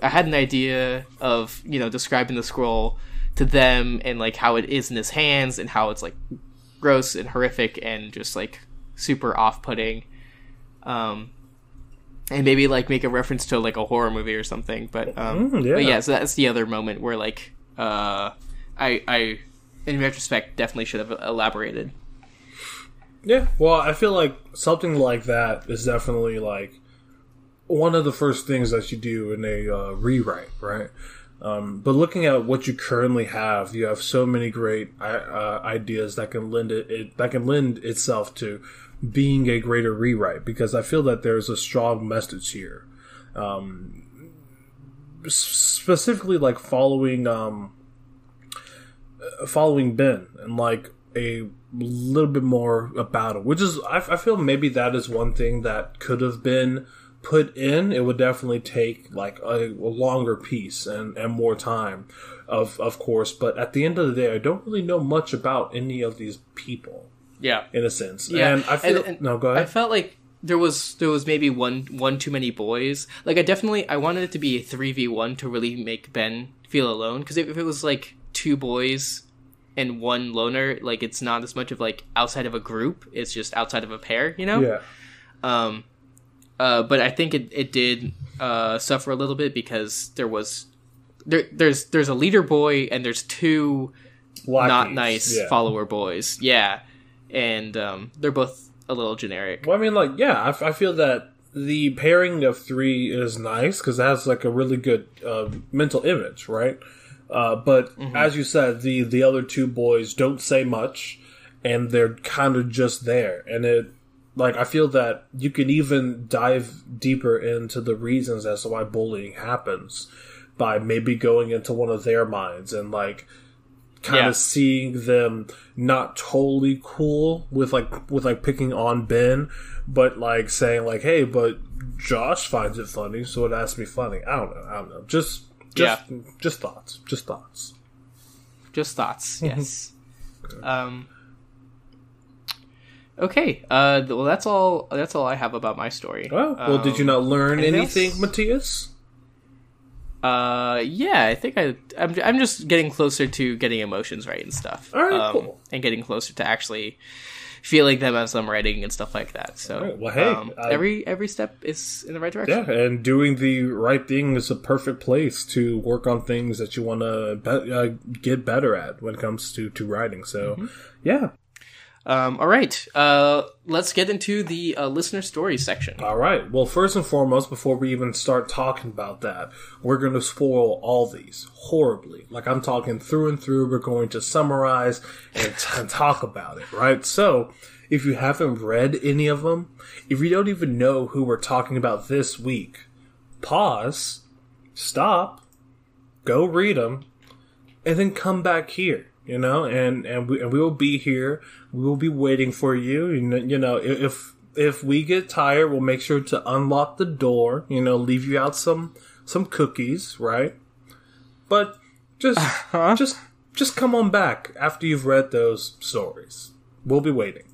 had an idea of describing the scroll to them and like how it is in his hands and how it's like gross and horrific and just like super off-putting, and maybe like make a reference to like a horror movie or something. But so that's the other moment where like I in retrospect definitely should have elaborated. Yeah, well, I feel like something like that is definitely like one of the first things that you do in a rewrite, right? But looking at what you currently have, you have so many great ideas that can lend itself to being a greater rewrite, because I feel that there's a strong message here, specifically like following Ben and like a little bit more about it, which is I feel maybe that is one thing that could have been put in. It would definitely take like a longer piece and more time, of course, but at the end of the day, I don't really know much about any of these people. Yeah, in a sense. Yeah, and I feel no. Go ahead. I felt like there was maybe one too many boys. Like I wanted it to be a 3v1 to really make Ben feel alone, because if it was like two boys and one loner, like it's not as much of like outside of a group, it's just outside of a pair, Yeah. But I think it did suffer a little bit because there's a leader boy and there's two not nice follower boys. Yeah. And they're both a little generic. Well, I mean, like, yeah, I feel that the pairing of 3 is nice because it has like a really good mental image, right? But as you said, the other 2 boys don't say much, and they're kind of just there. And I feel that you can even dive deeper into the reasons as to why bullying happens by maybe going into one of their minds and kind of seeing them not totally cool with picking on Ben, but saying hey, but Josh finds it funny, so it has to be funny. I don't know. Just thoughts. Yes. Okay. Well, that's all I have about my story. Well, did you not learn anything, Matthias? Yeah, I think I'm just getting closer to getting emotions right and stuff. All right, cool. And getting closer to actually feeling them as I'm writing and stuff like that. So, right. Well, hey, every step is in the right direction. Yeah, and doing the right thing is a perfect place to work on things that you want to get better at when it comes to writing. So, yeah. All right. Let's get into the listener stories section. All right. Well, first and foremost, before we even start talking about that, we're going to spoil all these horribly. I'm talking through and through. We're going to summarize and talk about it, right? So, if you haven't read any of them, if you don't even know who we're talking about this week, pause, stop, go read them, and then come back here. And we will be here. We will be waiting for you. If we get tired, we'll make sure to unlock the door. Leave you out some cookies, right? But just come on back after you've read those stories. We'll be waiting.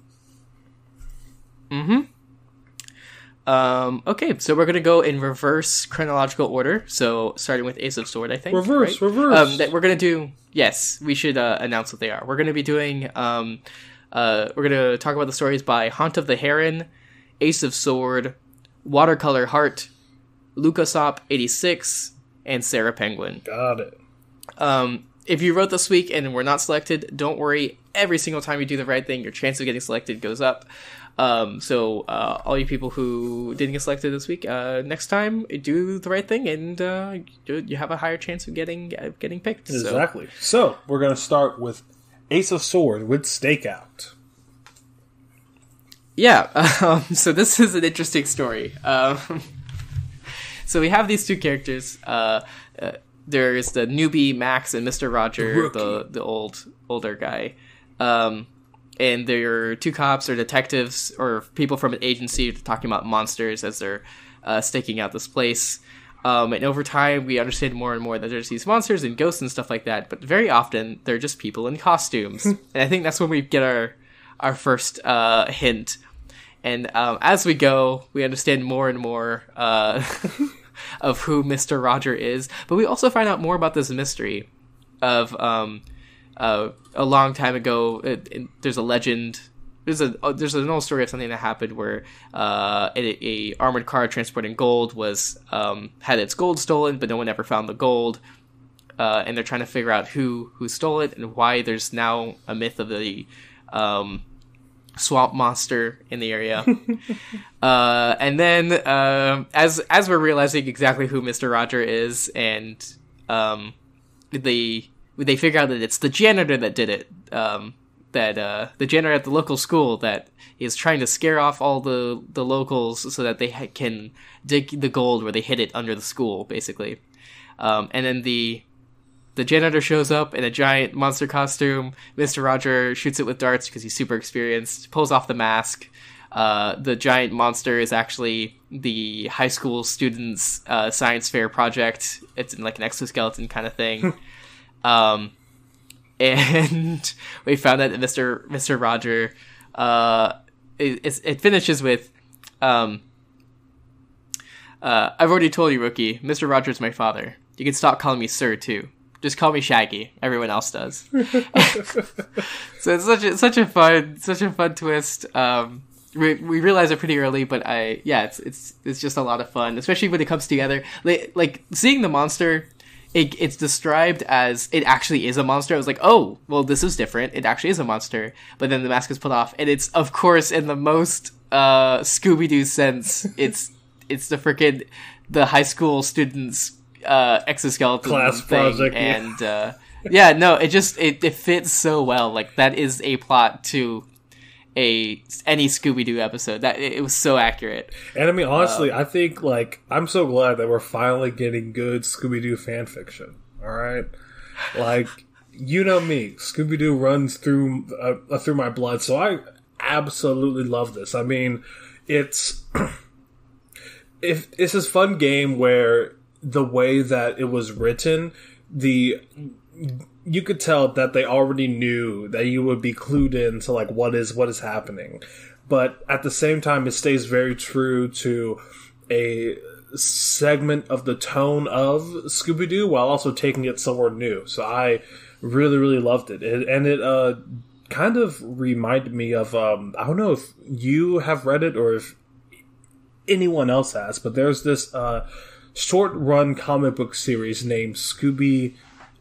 Okay, so we're gonna go in reverse chronological order. So starting with Ace of Sword, I think. Reverse. That we're gonna do. Yes, we should announce what they are. We're gonna be doing. We're gonna talk about the stories by Haunt of the Heron, Ace of Sword, Watercolor Heart, Lucasop 86, and Sarah Penguin. Got it. If you wrote this week and were not selected, don't worry. Every single time you do the right thing, your chance of getting selected goes up. So all you people who didn't get selected this week, next time do the right thing, and you have a higher chance of getting picked. Exactly. So we're gonna start with Ace of Sword with Stakeout. Yeah. So this is an interesting story. So we have these 2 characters. There's the newbie Max and Mr. Roger, the older guy. And they're 2 cops or detectives or people from an agency talking about monsters as they're staking out this place. And over time, we understand more and more that there's these monsters and ghosts and stuff like that. But very often, they're just people in costumes. And I think that's when we get our first hint. And as we go, we understand more and more of who Mr. Roger is. But we also find out more about this mystery of... a long time ago, there's a legend. There's an old story of something that happened where a armored car transporting gold was had its gold stolen, but no one ever found the gold. And they're trying to figure out who stole it and why there's now a myth of the swamp monster in the area. And then as we're realizing exactly who Mr. Roger is, and they figure out that it's the janitor that did it. The janitor at the local school that is trying to scare off all the locals so that they can dig the gold where they hid it under the school, basically. And then the janitor shows up in a giant monster costume. Mr. Roger shoots it with darts because he's super experienced, pulls off the mask. The giant monster is actually the high school students' science fair project. It's in an exoskeleton kind of thing. And we found out that Mr. Roger, it finishes with, I've already told you, Rookie, Mr. Roger's my father. You can stop calling me sir, too. Just call me Shaggy. Everyone else does. So it's such a fun twist. We realize it pretty early, but it's just a lot of fun, especially when it comes together. Like seeing the monster, it's described as it actually is a monster. I was like, oh, well, this is different. It actually is a monster. But then the mask is put off, and it's, of course, in the most Scooby-Doo sense, it's the high school students exoskeleton class thing, project, and no, it fits so well. Like, that is a plot to any Scooby-Doo episode. That it was so accurate. And I mean, honestly, I think, like, I'm so glad that we're finally getting good Scooby-Doo fan fiction. All right, like, you know me, Scooby-Doo runs through my blood, so I absolutely love this. I mean, it's this fun game where the way that it was written, you could tell that they already knew that you would be clued in to, like, what is happening. But at the same time, it stays very true to a segment of the tone of Scooby-Doo while also taking it somewhere new. So I really, really loved it. It kind of reminded me of, I don't know if you have read it or if anyone else has, but there's this short-run comic book series named Scooby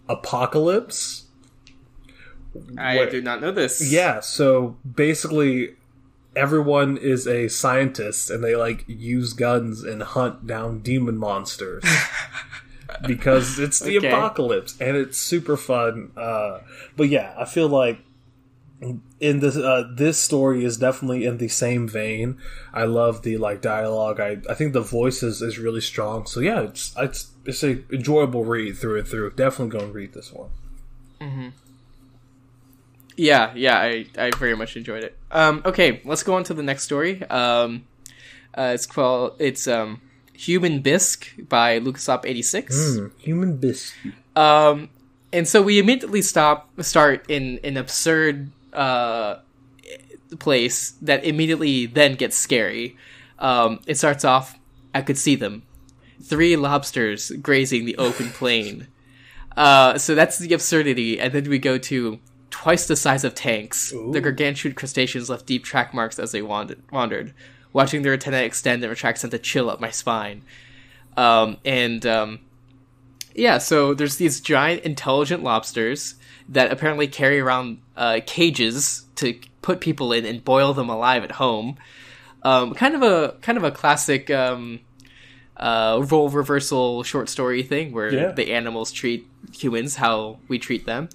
Apocalypse. I do not know this. Yeah, so basically everyone is a scientist and they, like, use guns and hunt down demon monsters. Because it's the apocalypse and it's super fun. But yeah, I feel like in this story is definitely in the same vein. I love the, like, dialogue. I think the voice is really strong. So yeah, it's a enjoyable read through and through. Definitely go and read this one. Mm-hmm. Yeah, I very much enjoyed it. Okay, let's go on to the next story. It's Human Bisque by LucasOp86. Human Bisque. And so we immediately start in an absurd place that immediately then gets scary. It starts off, I could see them. 3 lobsters grazing the open plain. So that's the absurdity. And then we go to twice the size of tanks. Ooh. The gargantuan crustaceans left deep track marks as they wandered. Watching their antennae extend and retract sent a chill up my spine. So there's these giant intelligent lobsters that apparently carry around cages to put people in and boil them alive at home. Kind of a classic role reversal short story thing where the animals treat humans how we treat them.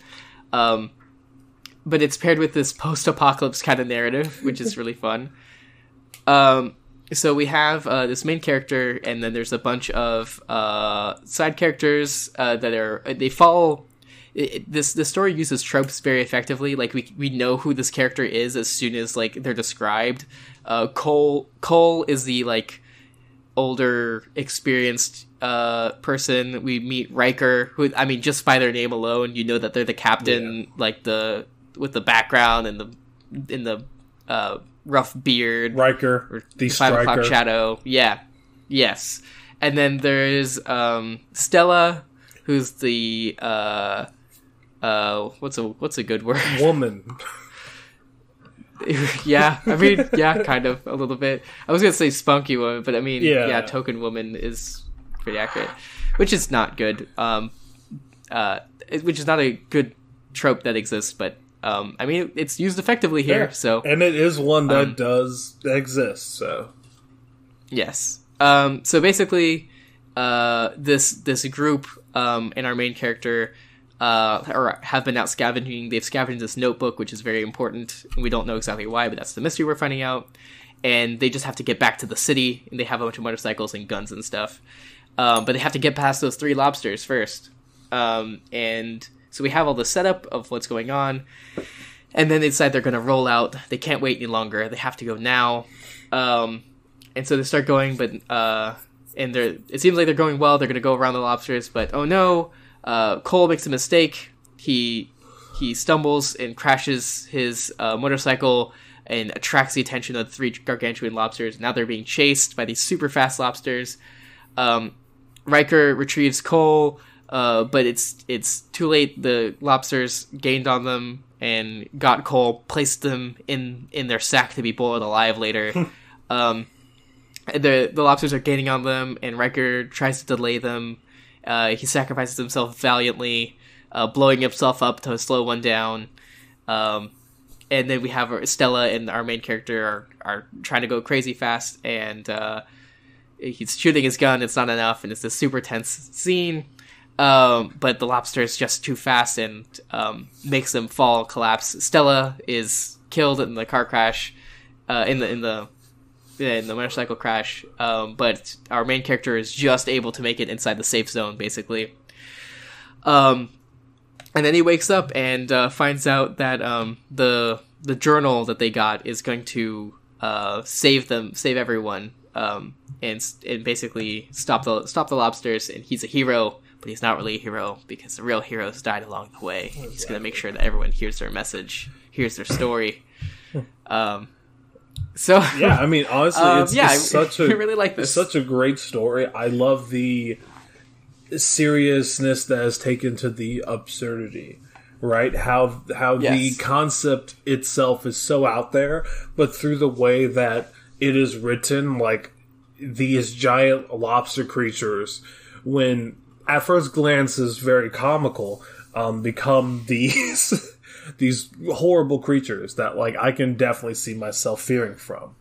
But it's paired with this post-apocalypse kind of narrative, which is really fun. So we have this main character, and then there's a bunch of side characters they follow. This story uses tropes very effectively. Like, we know who this character is as soon as, like, they're described. Cole is the, like, older, experienced person. We meet Riker, who, I mean, just by their name alone, you know that they're the captain, like with the background and the rough beard. Riker, the 5 o'clock shadow. Yeah. Yes. And then there's Stella, who's the what's a good word? Woman. Yeah, I mean, yeah, kind of a little bit. I was gonna say spunky woman, but I mean, yeah, token woman is pretty accurate, which is not good. Which is not a good trope that exists, but I mean, it's used effectively here. So, and it is one that does exist. So, yes. So basically, this group and our main character have been out scavenging. They've scavenged this notebook, which is very important. We don't know exactly why, but that's the mystery we're finding out. And they just have to get back to the city, and they have a bunch of motorcycles and guns and stuff. But they have to get past those 3 lobsters first. And so we have all the setup of what's going on. And then they decide they're going to roll out. They can't wait any longer. They have to go now. And so they start going, but it seems like they're going well. They're going to go around the lobsters, but oh no, Cole makes a mistake. He stumbles and crashes his motorcycle and attracts the attention of the 3 gargantuan lobsters. Now they're being chased by these super fast lobsters. Riker retrieves Cole, but it's too late. The lobsters gained on them and got Cole, placed them in their sack to be boiled alive later. The lobsters are gaining on them, and Riker tries to delay them. He sacrifices himself valiantly, blowing himself up to slow one down. And then we have Stella and our main character are trying to go crazy fast, and he's shooting his gun. It's not enough, and it's this super tense scene. But the lobster is just too fast and makes them fall, collapse. Stella is killed in the car crash, in the motorcycle crash. But our main character is just able to make it inside the safe zone, basically. And then he wakes up and finds out that the journal that they got is going to save everyone, and basically stop the lobsters. And he's a hero. But he's not really a hero because the real heroes died along the way. Exactly. He's going to make sure that everyone hears their message, hears their story. So yeah, I mean, honestly, I really like this. It's such a great story. I love the seriousness that is taken to the absurdity, right? How the concept itself is so out there, but through the way that it is written, like these giant lobster creatures, when at first glance is very comical, become these these horrible creatures that like I can definitely see myself fearing from.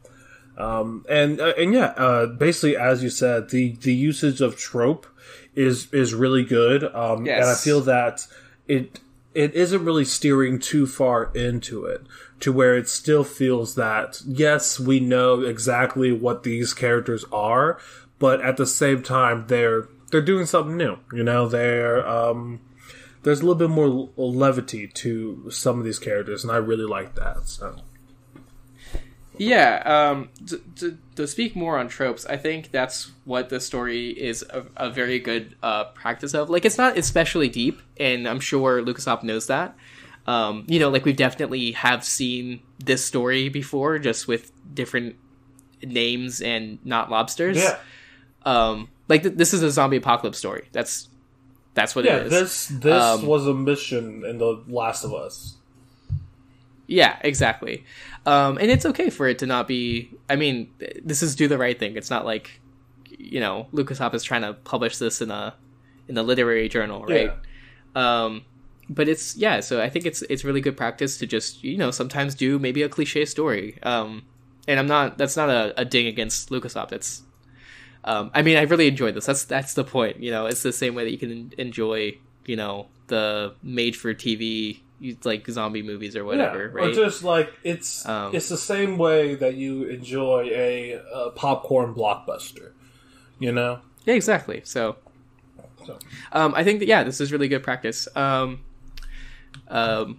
Basically, as you said, the usage of trope is really good. And I feel that it isn't really steering too far into it to where it still feels that, yes, we know exactly what these characters are, but at the same time, they're doing something new. You know, there's a little bit more levity to some of these characters, and I really like that. So, yeah. To speak more on tropes, I think that's what the story is a very good practice of. Like, it's not especially deep, and I'm sure LucasArts knows that. You know, like we definitely have seen this story before, just with different names and not lobsters. Yeah. Like, this is a zombie apocalypse story. That's what it is. This was a mission in The Last of Us. Yeah, exactly. And it's okay for it to not be... I mean, this is Do the Right Thing. It's not like, you know, LucasArts is trying to publish this in a literary journal, right? Yeah. But it's... Yeah, so I think it's really good practice to just, you know, sometimes do maybe a cliche story. And that's not a ding against LucasArts. It's... I mean, I really enjoyed this. That's the point. You know, it's the same way that you can enjoy, you know, the made-for-TV, like, zombie movies or whatever, right? Or just, like, it's the same way that you enjoy a popcorn blockbuster, you know? Yeah, exactly. So I think that, this is really good practice. To go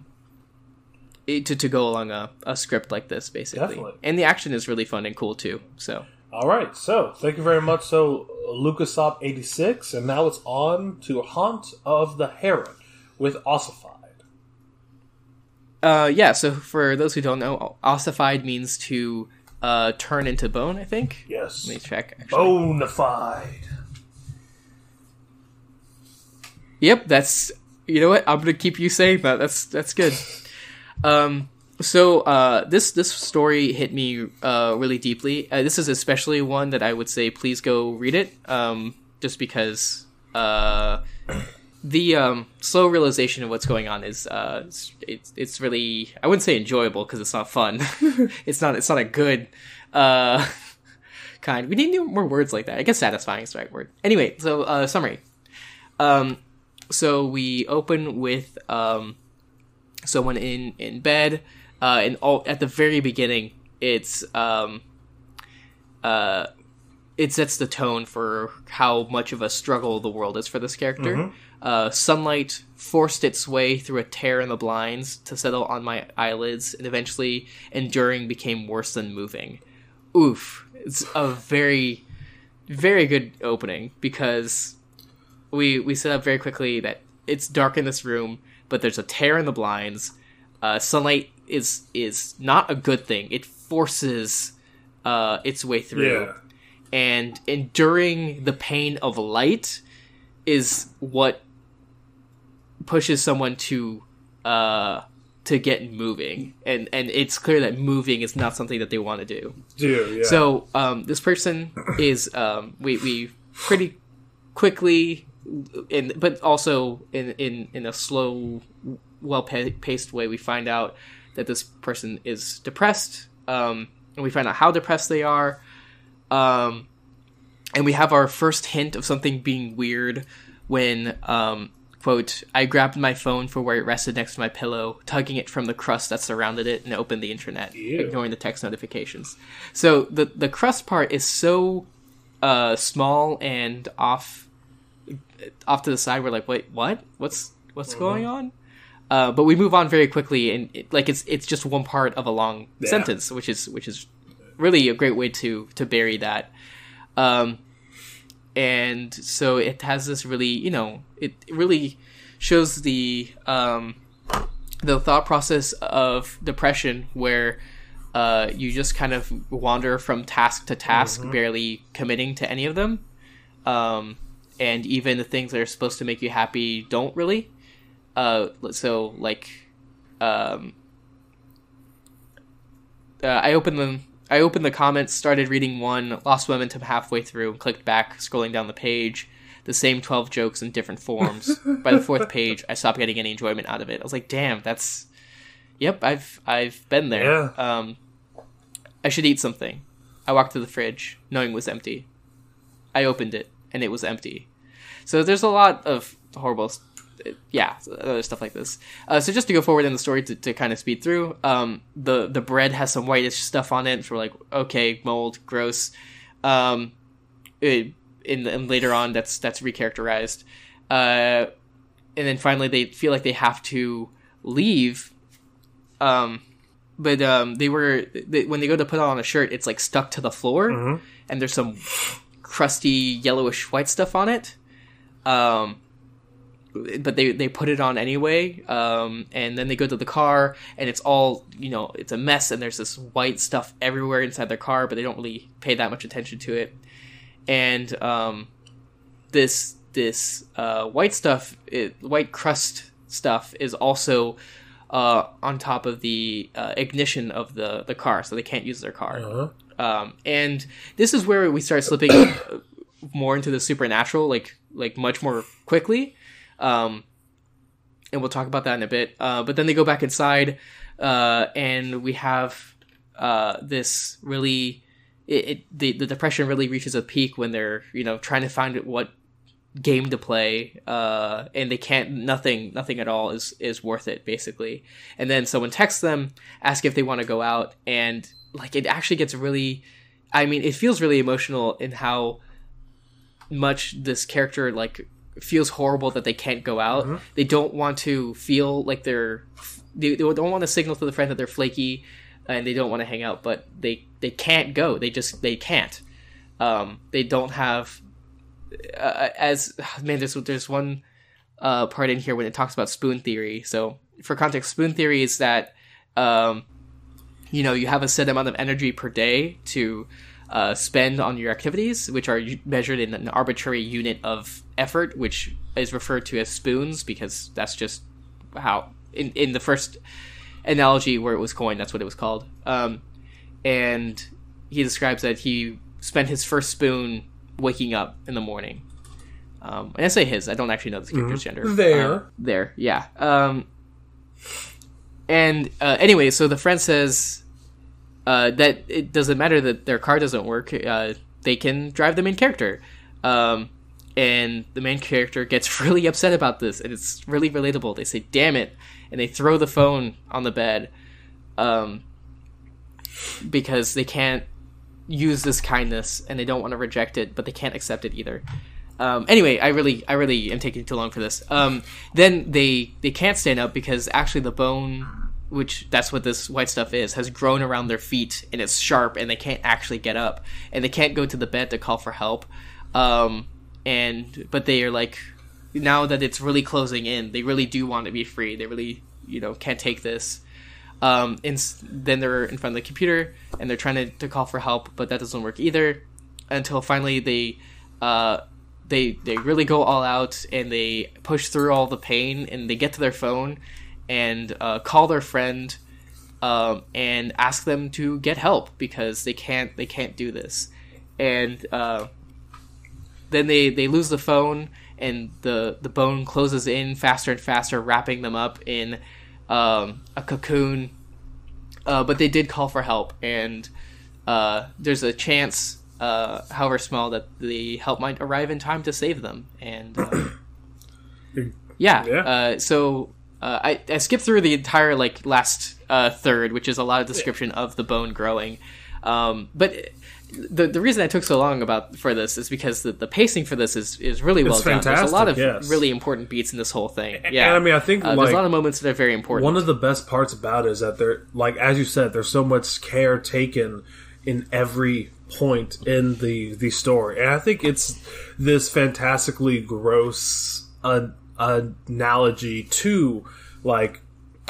along a script like this, basically. Definitely. And the action is really fun and cool, too, so... All right, so thank you very much. So LucasArts 86, and now it's on to Haunt of the Heron with Ossified. So for those who don't know, ossified means to turn into bone, I think. Yes. Let me check. Actually. Bonafide. Yep, that's... You know what? I'm gonna keep you saying that. That's good. So this story hit me really deeply. This is especially one that I would say please go read it, just because the slow realization of what's going on is it's really, I wouldn't say enjoyable because it's not fun. it's not a good kind. We need more words like that. I guess satisfying is the right word. Anyway, so summary. So we open with someone in bed. And at the very beginning, it sets the tone for how much of a struggle the world is for this character. Mm-hmm. Sunlight forced its way through a tear in the blinds to settle on my eyelids, and eventually enduring became worse than moving. Oof. It's a very, very good opening, because we set up very quickly that it's dark in this room, but there's a tear in the blinds. Sunlight is not a good thing. It forces its way through. Yeah. And enduring the pain of light is what pushes someone to get moving. And it's clear that moving is not something that they want to do. Yeah. So this person is we pretty quickly, but also in a slow, well-paced way, we find out that this person is depressed, and we find out how depressed they are, And we have our first hint of something being weird when, quote, I grabbed my phone from where it rested next to my pillow, tugging it from the crust that surrounded it, and opened the internet, ignoring the text notifications. So the crust part is so small and off to the side. We're like, wait, what? What's going on? But we move on very quickly, and it's just one part of a long sentence, which is really a great way to bury that. And so it has this really, it really shows the thought process of depression, where you just kind of wander from task to task, barely committing to any of them. And even the things that are supposed to make you happy don't really. So I opened the comments, started reading one, lost momentum halfway through, clicked back, scrolling down the page. The same 12 jokes in different forms. By the fourth page, I stopped getting any enjoyment out of it. I was like, damn, yep, I've been there. Yeah. I should eat something. I walked to the fridge, knowing it was empty. I opened it, and it was empty. So there's a lot of horrible other stuff like this. So just to go forward in the story to kind of speed through, the bread has some whitish stuff on it. So we're like, okay, mold, gross. And later on, that's recharacterized. And then finally, they feel like they have to leave. But when they go to put on a shirt, it's like stuck to the floor, and there's some crusty yellowish white stuff on it. But they put it on anyway, and then they go to the car, and it's all, it's a mess, and there's this white stuff everywhere inside their car, but they don't really pay that much attention to it. And this white stuff, white crust stuff, is also on top of the ignition of the car, so they can't use their car. And this is where we start slipping more into the supernatural, like much more quickly. And we'll talk about that in a bit. But then they go back inside, and we have this really... the depression really reaches a peak when they're, trying to find what game to play, and they can't... Nothing at all is worth it, basically. And then someone texts them, ask if they want to go out, and, it actually gets really... it feels really emotional in how much this character, feels horrible that they can't go out. They don't want to feel like they don't want to signal to the friend that they're flaky, and they don't want to hang out, but they can't go. They can't. They don't have there's one part in here when it talks about spoon theory. So for context, spoon theory is that you have a set amount of energy per day to spend on your activities, which are measured in an arbitrary unit of effort, which is referred to as spoons, because that's just how in the first analogy where it was coined, that's what it was called. And he describes that he spent his first spoon waking up in the morning. And I say his, I don't actually know the character's gender. There, yeah. Anyway, so the friend says that it doesn't matter that their car doesn't work. They can drive the main character. And the main character gets really upset about this, and it's really relatable. They say, damn it, and they throw the phone on the bed because they can't use this kindness, and they don't want to reject it, but they can't accept it either. Anyway, I really am taking too long for this. Then they can't stand up because actually the bone, which that's what this white stuff is, has grown around their feet, and it's sharp, and they can't actually get up, and they can't go to the bed to call for help. But they are now that it's really closing in, they really do want to be free. They really, can't take this. And then they're in front of the computer, and they're trying to call for help, but that doesn't work either. Until finally they really go all out, and they push through all the pain, and they get to their phone and call their friend and ask them to get help because they can't do this. And then they lose the phone, and the bone closes in faster and faster, wrapping them up in a cocoon. But they did call for help, and there's a chance however small, that the help might arrive in time to save them. And so I skipped through the entire like last third, which is a lot of description of the bone growing. But the reason I took so long for this is because the pacing for this is really well done. There's a lot of really important beats in this whole thing. Yeah, and I mean, I think there's a lot of moments that are very important. One of the best parts about it is that there, like as you said, there's so much care taken in every point in the story, and I think it's this fantastically gross analogy to like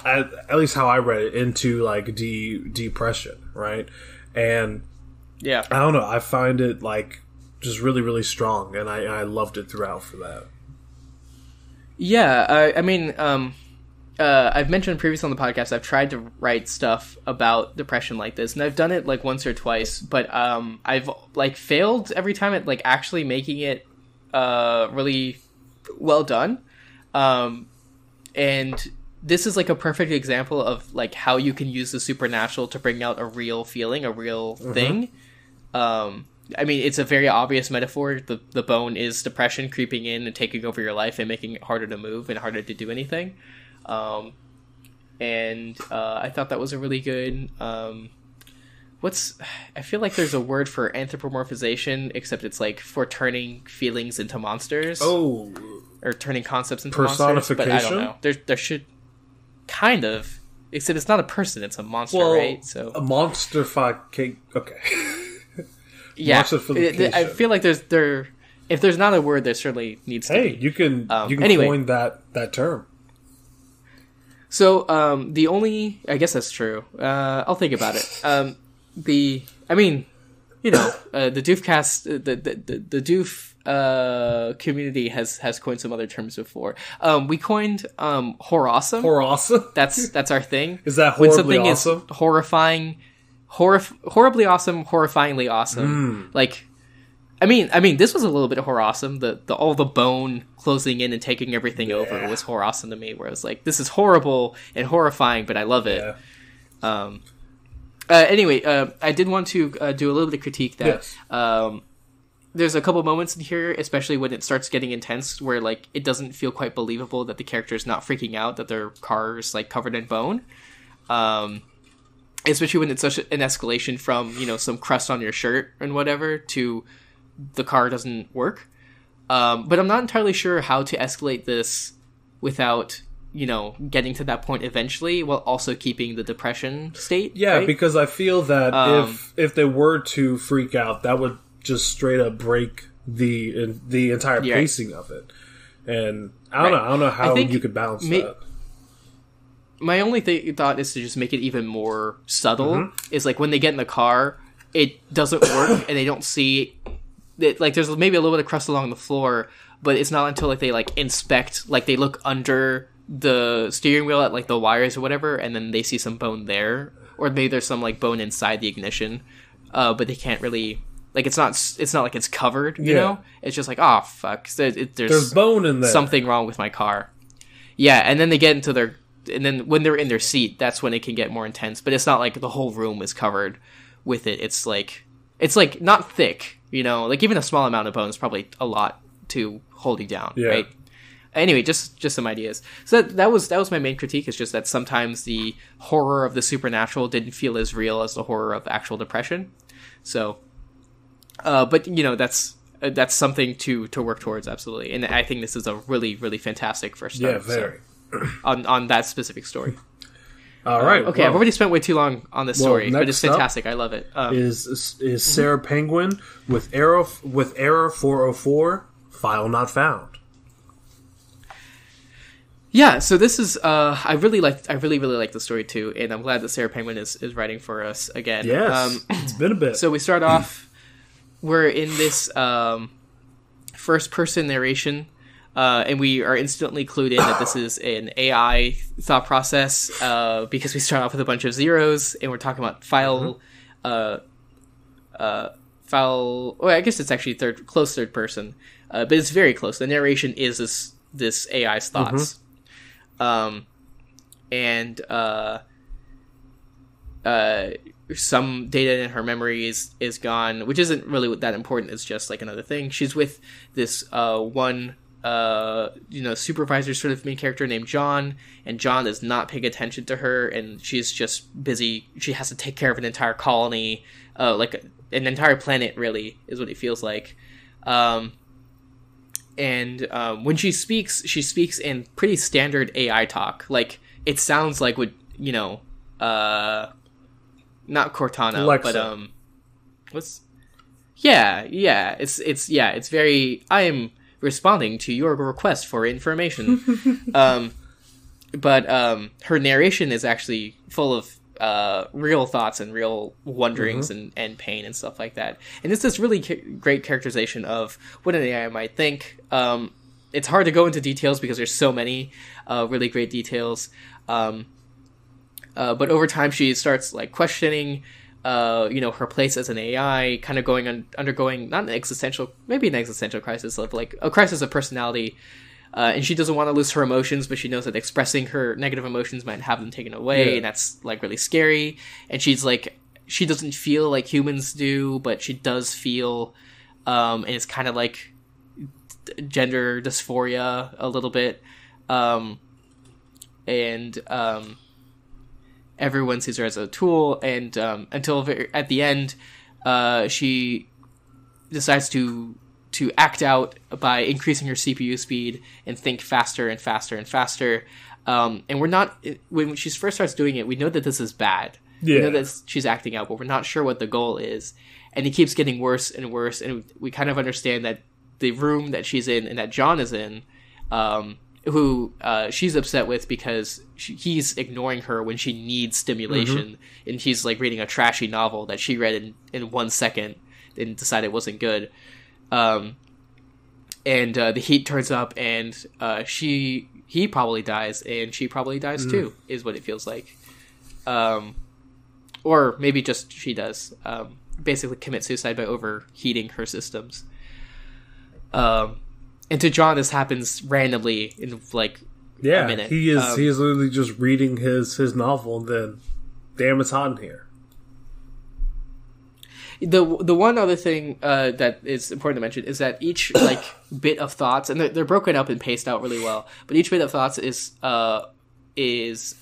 at least how I read it, into like depression, right? And yeah, I don't know, I find it like just really, really strong, and I loved it throughout for that. Yeah, I mean, I've mentioned previously on the podcast, I've tried to write stuff about depression like this, and I've done it like once or twice, but I've like failed every time at like actually making it really well done. And this is like a perfect example of like how you can use the supernatural to bring out a real feeling, a real thing. I mean, it's a very obvious metaphor. The bone is depression creeping in and taking over your life and making it harder to move and harder to do anything. I thought that was a really good, I feel like there's a word for anthropomorphization, except it's like for turning feelings into monsters. Oh. Or turning concepts into monsters. But I don't know. There should kind of, except it's not a person, it's a monster, right? So a monster-fication. Okay. Yeah. I feel like if there's not a word, there certainly needs to be. Hey, you can coin that term. So, I guess that's true. I'll think about it. The Doofcast, the Doof, community has coined some other terms before. We coined, horror-awesome. Horror-awesome? That's our thing. Is that horribly when something awesome? Is horrifying, horribly awesome, horrifyingly awesome. Like, I mean, this was a little bit horror awesome. All the bone closing in and taking everything over was horror awesome to me. Where I was like, this is horrible and horrifying, but I love it. Yeah. Anyway, I did want to do a little bit of critique that there's a couple moments in here, especially when it starts getting intense, where like it doesn't feel quite believable that the character is not freaking out that their car is like covered in bone. Especially when it's such an escalation from some crust on your shirt and whatever to the car doesn't work. But I'm not entirely sure how to escalate this without, getting to that point eventually while also keeping the depression state. Yeah, right? Because I feel that if they were to freak out, that would just straight up break the entire pacing of it. And I don't know how you could balance that. My only thought is to just make it even more subtle. Is like when they get in the car, it doesn't work and they don't see it. Like there's maybe a little bit of crust along the floor, but it's not until like they like inspect, like they look under the steering wheel at like the wires or whatever, and then they see some bone there, or maybe there's some like bone inside the ignition, but they can't really like it's not like it's covered. You know, it's just like oh fuck, there's bone in there, something wrong with my car. Yeah, and then they get into their. And then when they're in their seat, that's when it can get more intense. But it's not like the whole room is covered with it. It's like not thick, like even a small amount of bone is probably a lot to hold you down, right? Anyway, just some ideas. So that was my main critique. Is just that sometimes the horror of the supernatural didn't feel as real as the horror of actual depression. So, but that's something to work towards, absolutely. And I think this is a really, really fantastic first start. Yeah, very. So. On that specific story. All right. Okay, I've already spent way too long on this story, but it's fantastic. I love it. Is Sarah Penguin with error 404 file not found? Yeah, so this is I really like the story too, and I'm glad that Sarah Penguin is writing for us again. Yes, it's been a bit. So we start off. We're in this first person narration. And we are instantly clued in that this is an AI thought process because we start off with a bunch of zeros and we're talking about file. Well, I guess it's actually close third person, but it's very close. The narration is this AI's thoughts, and some data in her memory is gone, which isn't really that important. It's just like another thing. She's with this one supervisor sort of main character named John, and John is not paying attention to her, and she's just busy. She has to take care of an entire colony, like an entire planet, really, is what it feels like. And when she speaks in pretty standard AI talk. Like, it sounds like what, not Cortana, Alexa. but what's it's very, I am responding to your request for information. But her narration is actually full of real thoughts and real wonderings and pain and stuff like that. And it's this really great characterization of what an AI might think. It's hard to go into details because there's so many really great details. But over time, she starts like questioning, her place as an AI, kind of undergoing not an existential, maybe an existential crisis of like a crisis of personality. And she doesn't want to lose her emotions, but she knows that expressing her negative emotions might have them taken away, and that's like really scary. And she's like, she doesn't feel like humans do, but she does feel, and it's kind of like gender dysphoria a little bit. Everyone sees her as a tool, and until at the end, she decides to act out by increasing her CPU speed and think faster and faster and faster. And we're not, when she first starts doing it, we know that this is bad. Yeah. We know that she's acting out, but we're not sure what the goal is. And it keeps getting worse and worse. And we kind of understand that the room that she's in and that John is in, who she's upset with because he's ignoring her when she needs stimulation. And he's like reading a trashy novel that she read in 1 second and decided it wasn't good. And the heat turns up, and he probably dies, and she probably dies too, is what it feels like. Or maybe just she does. Basically commit suicide by overheating her systems. And to John, this happens randomly in like a minute. He is literally just reading his novel, and then, damn, it's hot in here. The one other thing that is important to mention is that each like bit of thoughts, and they're broken up and paced out really well, but each bit of thoughts is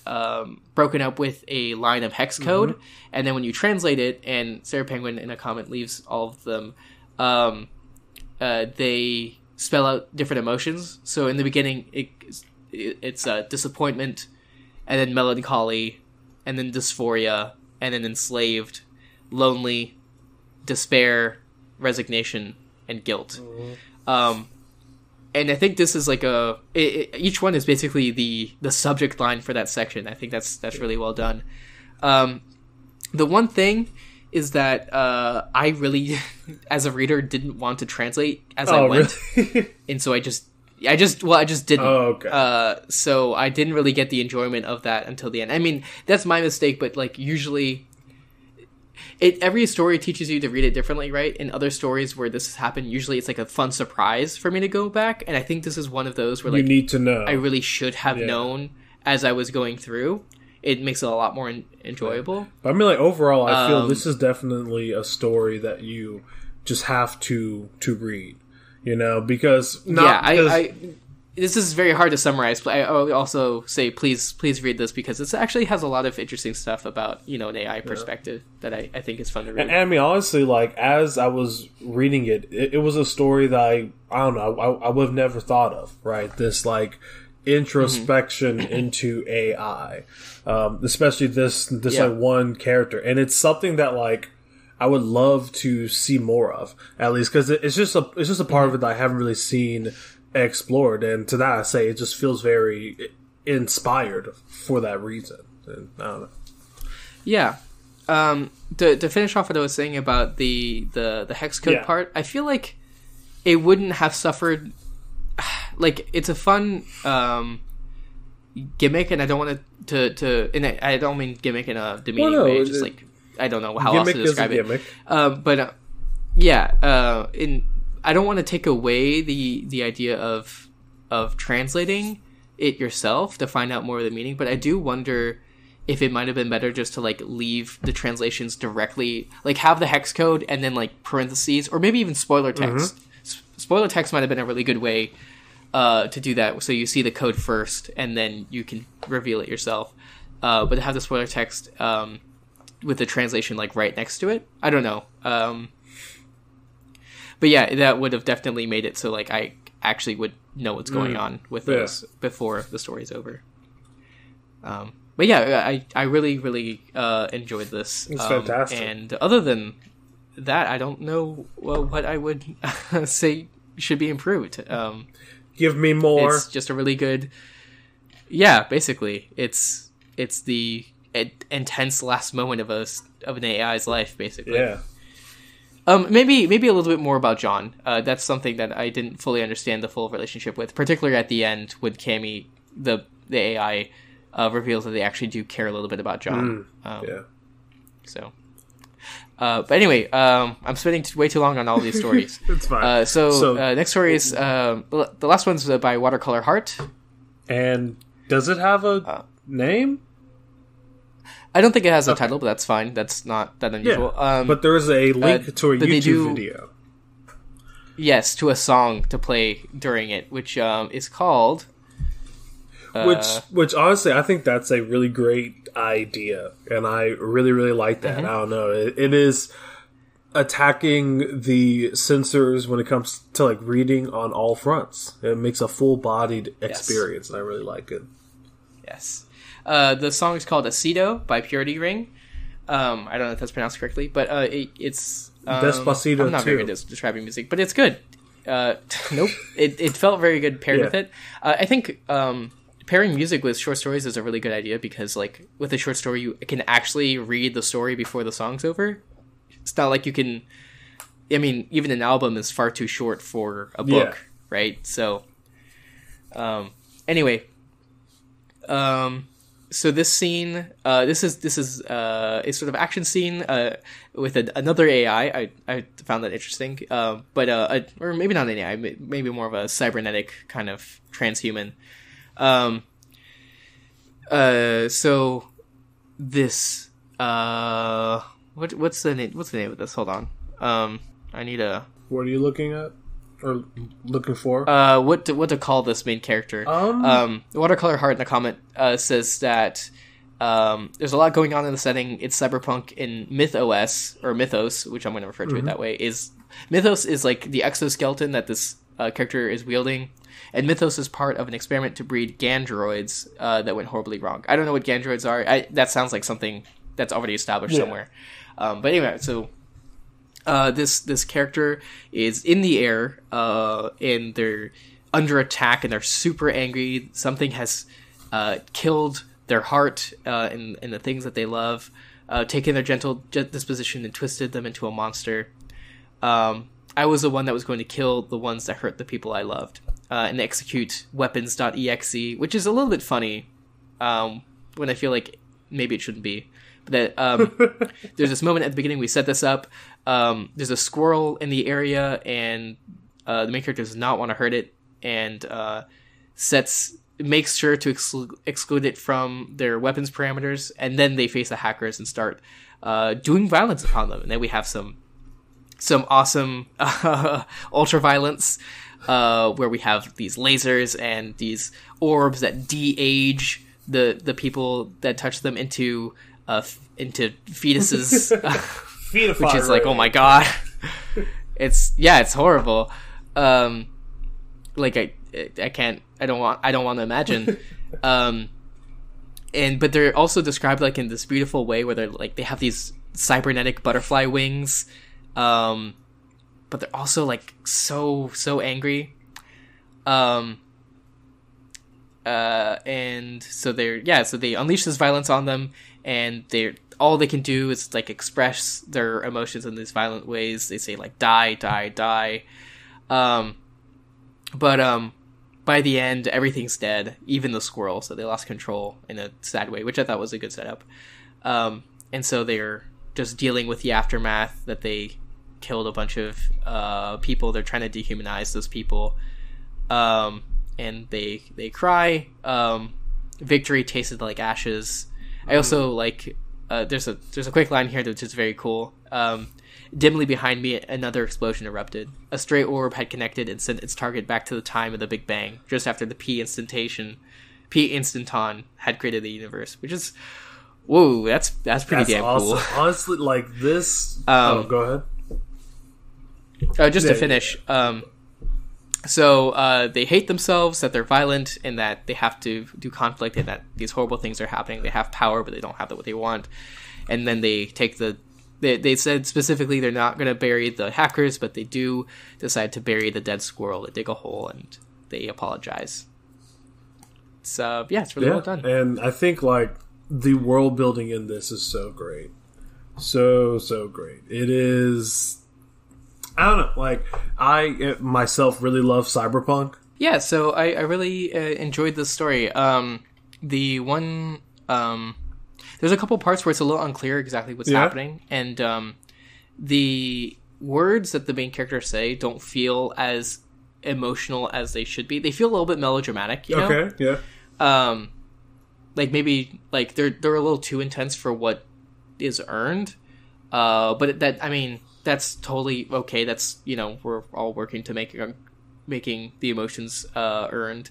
broken up with a line of hex code, and then when you translate it, and Sarah Penguin in a comment leaves all of them, they spell out different emotions. So in the beginning, it's disappointment, and then melancholy, and then dysphoria, and then enslaved, lonely, despair, resignation, and guilt. And I think this is like each one is basically the subject line for that section. I think that's really well done. The one thing is that I really, as a reader, didn't want to translate as I went, really? And so I just didn't. Oh, okay. So I didn't really get the enjoyment of that until the end. I mean, that's my mistake, but like usually, every story teaches you to read it differently, right? In other stories where this has happened, usually it's like a fun surprise for me to go back, and I think this is one of those where like you need to know. I really should have known as I was going through. It makes it a lot more enjoyable. But I mean, like overall, I feel this is definitely a story that you just have to read, because this is very hard to summarize, but I would also say please read this because it actually has a lot of interesting stuff about an AI perspective that I think is fun to read. And I mean, honestly, like as I was reading it, it was a story that I don't know I would have never thought of, right? This like introspection into AI, especially this like one character, and it's something that like I would love to see more of, at least because it's just a part of it that I haven't really seen explored, and to that I say it just feels very inspired for that reason. And I don't know. Yeah. To finish off what I was saying about the hex code part, I feel like it wouldn't have suffered. Like, it's a fun gimmick, and I don't want to and I don't mean gimmick in a demeaning way. Just like I don't know how else to describe it. But I don't want to take away the idea of translating it yourself to find out more of the meaning, but I do wonder if it might have been better just to like leave the translations directly, like have the hex code and then like parentheses, or maybe even spoiler text. Spoiler text might have been a really good way to do that. So you see the code first and then you can reveal it yourself. But to have the spoiler text with the translation like right next to it, I don't know. But yeah, that would have definitely made it so like I actually would know what's going on with those before the story's over. But yeah, I really, really enjoyed this. It's fantastic. And other than that, I don't know what I would say should be improved. Give me more. It's just a really good... Yeah, basically. It's the intense last moment of an AI's life, basically. Yeah. Maybe a little bit more about John. That's something that I didn't fully understand the full relationship with, particularly at the end when Cammy, the AI, reveals that they actually do care a little bit about John. Yeah. So, but anyway, I'm spending way too long on all these stories. It's fine. So next story is the last one's by Watercolor Heart. And does it have a name? I don't think it has a title, but that's fine. That's not that unusual. Yeah, but there is a link to a YouTube video. Yes, to a song to play during it, which is called... Which honestly, I think that's a really great idea, and I really, really like that. I don't know. It is attacking the censors when it comes to like reading on all fronts. It makes a full-bodied experience, and I really like it. Yes. The song is called Aceto by Purity Ring. I don't know if that's pronounced correctly, but it's... Despacito, I'm not very good at describing music, but it's good. Nope. It felt very good paired with it. I think pairing music with short stories is a really good idea because, like, with a short story, you can actually read the story before the song's over. It's not like you can... I mean, even an album is far too short for a book, right? So, anyway... So this scene, this is a sort of action scene with another AI. I found that interesting, but or maybe not an AI, maybe more of a cybernetic kind of transhuman. So this what's the name? What's the name of this? Hold on. I need a. What are you looking at? Or looking for? What to call this main character? Watercolor Heart in the comment says that there's a lot going on in the setting. It's cyberpunk in Mythos, which I'm going to refer to it that way. Mythos is like the exoskeleton that this character is wielding, and Mythos is part of an experiment to breed Gandroids that went horribly wrong. I don't know what Gandroids are. That sounds like something that's already established somewhere. But anyway, so. This character is in the air, and they're under attack, and they're super angry. Something has killed their heart and the things that they love, taken their gentle disposition and twisted them into a monster. I was the one that was going to kill the ones that hurt the people I loved, and execute weapons.exe, which is a little bit funny when I feel like maybe it shouldn't be. That there's this moment at the beginning, we set this up. There's a squirrel in the area, and the main character does not want to hurt it, and makes sure to exclude it from their weapons parameters, and then they face the hackers and start doing violence upon them. And then we have some awesome ultra violence, where we have these lasers and these orbs that de-age the people that touch them into fetuses, which is like, oh my god, it's horrible. Like I can't, I don't want to imagine. But they're also described like in this beautiful way where they're like, they have these cybernetic butterfly wings, but they're also like so angry. And so they unleash this violence on them, and all they can do is like express their emotions in these violent ways. They say like die, die, die. But by the end, everything's dead, even the squirrel. So they lost control in a sad way, which I thought was a good setup. And so they're just dealing with the aftermath that they killed a bunch of people. They're trying to dehumanize those people. And they cry. Victory tasted like ashes. I also like there's a quick line here which is very cool. Dimly behind me, another explosion erupted. A stray orb had connected and sent its target back to the time of the Big Bang, just after the P instanton had created the universe. Which is, whoa, that's pretty damn awesome. cool. Honestly, like this. Go ahead. Just to finish, so they hate themselves, that they're violent, and that they have to do conflict, and that these horrible things are happening. They have power, but they don't have what they want. And then they take They said specifically they're not going to bury the hackers, but they do decide to bury the dead squirrel. They dig a hole and they apologize. So it's really well done. And I think like the world building in this is so great, so great. It is. I don't know. Like I myself really love cyberpunk. Yeah, so I really enjoyed this story. The one. There's a couple parts where it's a little unclear exactly what's happening, and the words that the main characters say don't feel as emotional as they should be. They feel a little bit melodramatic, you know? Okay, yeah. Like maybe like they're a little too intense for what is earned. But that's totally okay. That's, we're all working to making the emotions earned.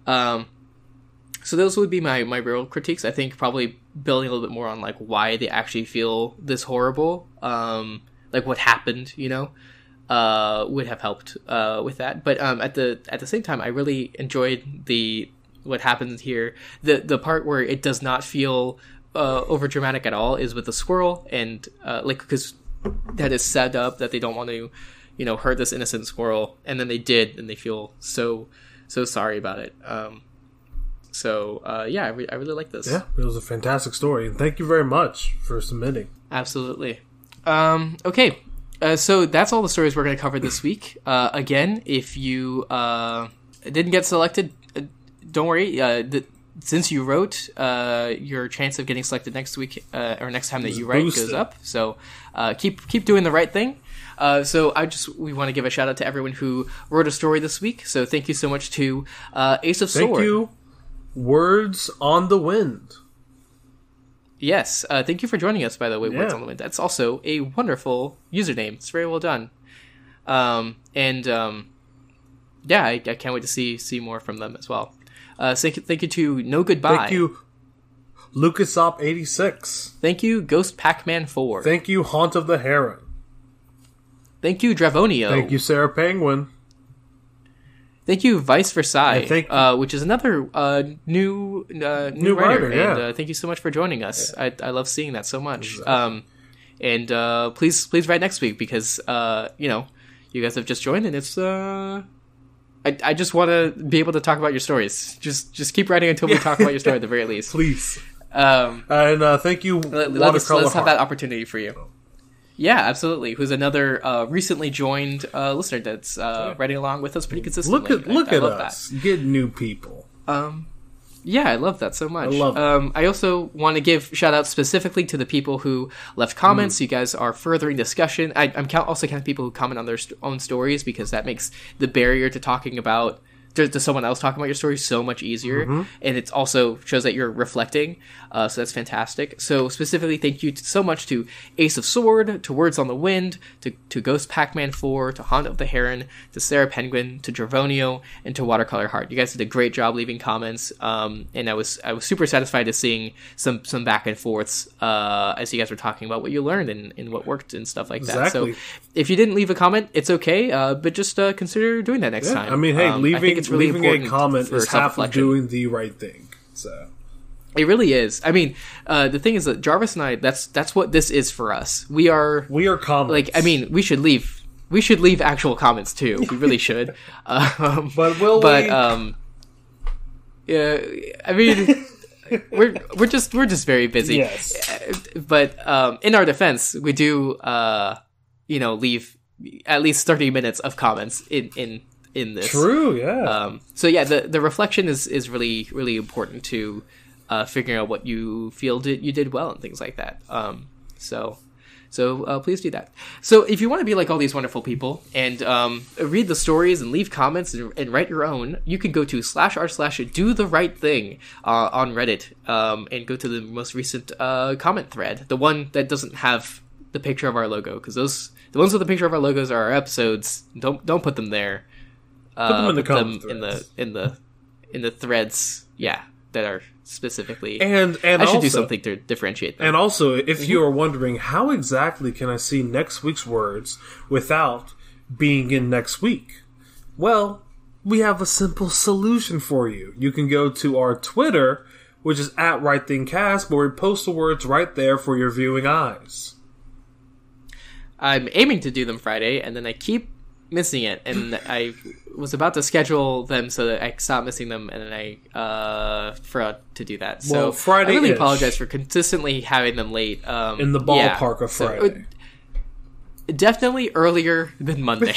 So those would be my real critiques. I think probably building a little bit more on like why they actually feel this horrible, like what happened, would have helped with that. But at the same time, I really enjoyed what happened here. The part where it does not feel over dramatic at all is with the squirrel, and because that is set up that they don't want to, hurt this innocent squirrel, and then they did, and they feel so sorry about it. I really like this. Yeah, it was a fantastic story, and thank you very much for submitting. Absolutely. Okay, so that's all the stories we're going to cover this week. Again, if you didn't get selected, don't worry. Since you wrote, your chance of getting selected next week or next time that you write goes up. So keep doing the right thing. So we want to give a shout out to everyone who wrote a story this week. So thank you so much to Ace of Sword. Thank you. Words on the Wind. Yes, thank you for joining us, by the way, Words on the Wind. That's also a wonderful username. It's very well done. I can't wait to see more from them as well. Thank you to No Goodbye. Thank you, LucasOp86. Thank you, Ghost Pac-Man 4. Thank you, Haunt of the Heron. Thank you, Dravonio. Thank you, Sarah Penguin. Thank you, Vice Versailles, which is another new writer. Yeah. And thank you so much for joining us. Yeah. I love seeing that so much. Exactly. Please write next week because you guys have just joined, and it's I just want to be able to talk about your stories. Just keep writing until we talk about your story at the very least. Please. And thank you. Let's have that opportunity for you. Yeah, absolutely. Who's another recently joined listener that's writing along with us pretty consistently. Look at us. Get new people. Yeah, I love that so much. I love it. I also want to give shout outs specifically to the people who left comments. You guys are furthering discussion. I'm also counting people who comment on their own stories because that makes the barrier to talking about to someone else talking about your story so much easier, and it also shows that you're reflecting, so that's fantastic. So specifically, thank you so much to Ace of Sword, to Words on the Wind, to Ghost Pac-Man 4, to Haunt of the Heron, to Sarah Penguin, to Dravonio, and to Watercolor Heart. You guys did a great job leaving comments, and I was super satisfied to seeing some back and forths as you guys were talking about what you learned and what worked and stuff like that. So if you didn't leave a comment, it's okay, but just consider doing that next time. I mean, hey, leaving a comment is half of doing the right thing. So it really is. I mean, the thing is that Jarvis and I, that's what this is for us. We are comments. Like, I mean, we should leave actual comments too. We really should. But will we? Yeah, I mean, we're just very busy. Yes. But in our defense, we do leave at least 30 minutes of comments in this. True, yeah. So yeah, the reflection is really, really important to figuring out what you feel you did well and things like that. So So please do that. So if you want to be like all these wonderful people and read the stories and leave comments and write your own, you can go to /r/do-the-right-thing on Reddit and go to the most recent comment thread, the one that doesn't have the picture of our logo, because the ones with the picture of our logos are our episodes. Don't put them there. Put them in the comment threads. in the threads, yeah, that are specifically. And I should also do something to differentiate them. And also, if you are wondering how exactly can I see next week's words without being in next week, well, we have a simple solution for you. You can go to our Twitter, which is @RightThingCast, where we post the words right there for your viewing eyes. I'm aiming to do them Friday, and then I keep missing it, and I was about to schedule them so that I stop missing them, and then I forgot to do that. So well, Friday, I really apologize for consistently having them late. In the ballpark of Friday. So, definitely earlier than Monday.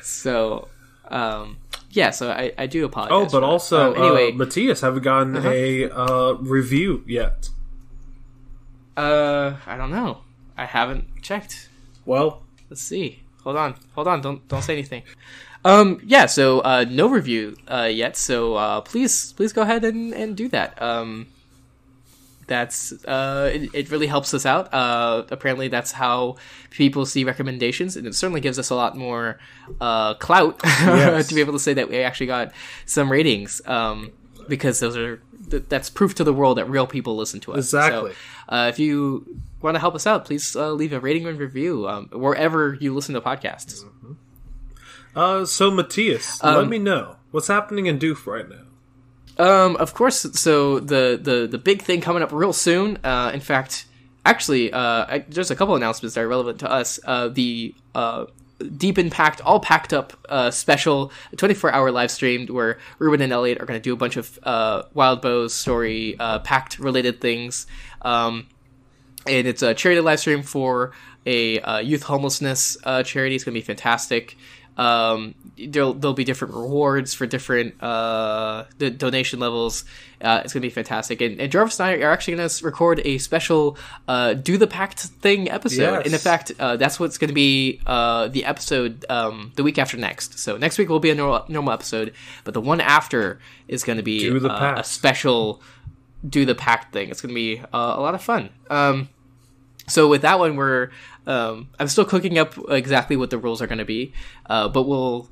So, so I do apologize. Oh, but also, anyway, Matthias, haven't gotten a review yet. I don't know. I haven't checked. Well, let's see. Hold on. Don't say anything. So no review yet. So please go ahead and do that. That's it really helps us out. Apparently that's how people see recommendations, and it certainly gives us a lot more clout to be able to say that we actually got some ratings. Because that's proof to the world that real people listen to us. Exactly. So, if you want to help us out, please leave a rating and review wherever you listen to podcasts. Mm-hmm. So Matthias, let me know what's happening in Doof right now. Of course. So the big thing coming up real soon. In fact, actually, there's a couple announcements that are relevant to us. The Deep Impact, all packed up special 24-hour live stream where Ruben and Elliot are going to do a bunch of Wild Bows story packed related things. And it's a charity live stream for a youth homelessness charity. It's going to be fantastic. There'll be different rewards for different the donation levels. It's going to be fantastic. And Jarvis and I are actually going to record a special Do the Pact Thing episode. Yes. And in fact, that's what's going to be the episode the week after next. So next week will be a normal episode, but the one after is going to be a special Do the Pact Thing. It's going to be a lot of fun. So with that one, I'm still cooking up exactly what the rules are going to be, but we'll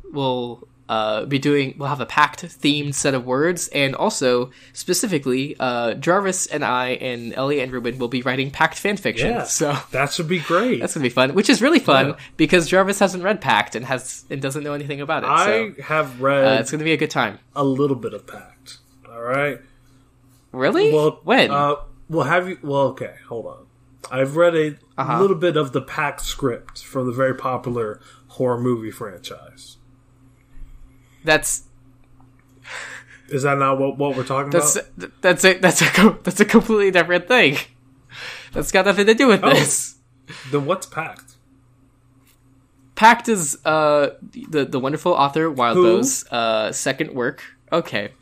have a pact themed set of words, and also specifically, Jarvis and I and Elliot and Ruben will be writing pact fanfiction. Yeah, so that should be great. That's gonna be fun, which is really fun because Jarvis hasn't read Pact and doesn't know anything about it. I have read. It's gonna be a good time. A little bit of Pact. All right. Really? Well, when? Okay, hold on. I've read a little bit of the Pact script from the very popular horror movie franchise. Is that not what we're talking about? That's a completely different thing. That's got nothing to do with this. Then what's Pact? Pact is the wonderful author Wildbow's second work. Okay.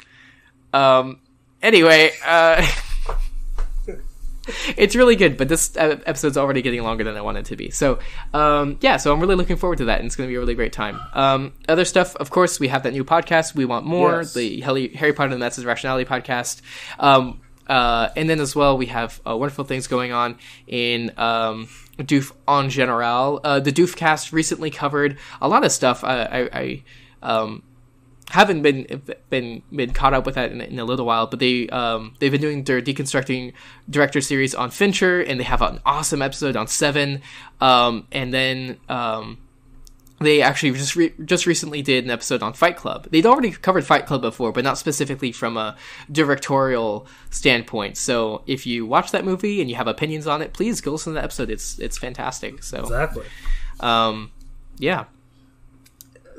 Anyway, it's really good, but this episode's already getting longer than I want it to be. So, so I'm really looking forward to that, and it's going to be a really great time. Other stuff, of course, we have that new podcast, We Want More, the Harry Potter and the Masters of Rationality podcast. And then as well, we have wonderful things going on in Doof en general. The Doof cast recently covered a lot of stuff. I haven't been caught up with that in a little while, but they've been doing their deconstructing director series on Fincher, and they have an awesome episode on Seven, and then they actually just recently did an episode on Fight Club. They'd already covered Fight Club before, but not specifically from a directorial standpoint. So if you watch that movie and you have opinions on it, please go listen to that episode. It's fantastic. So exactly. Yeah.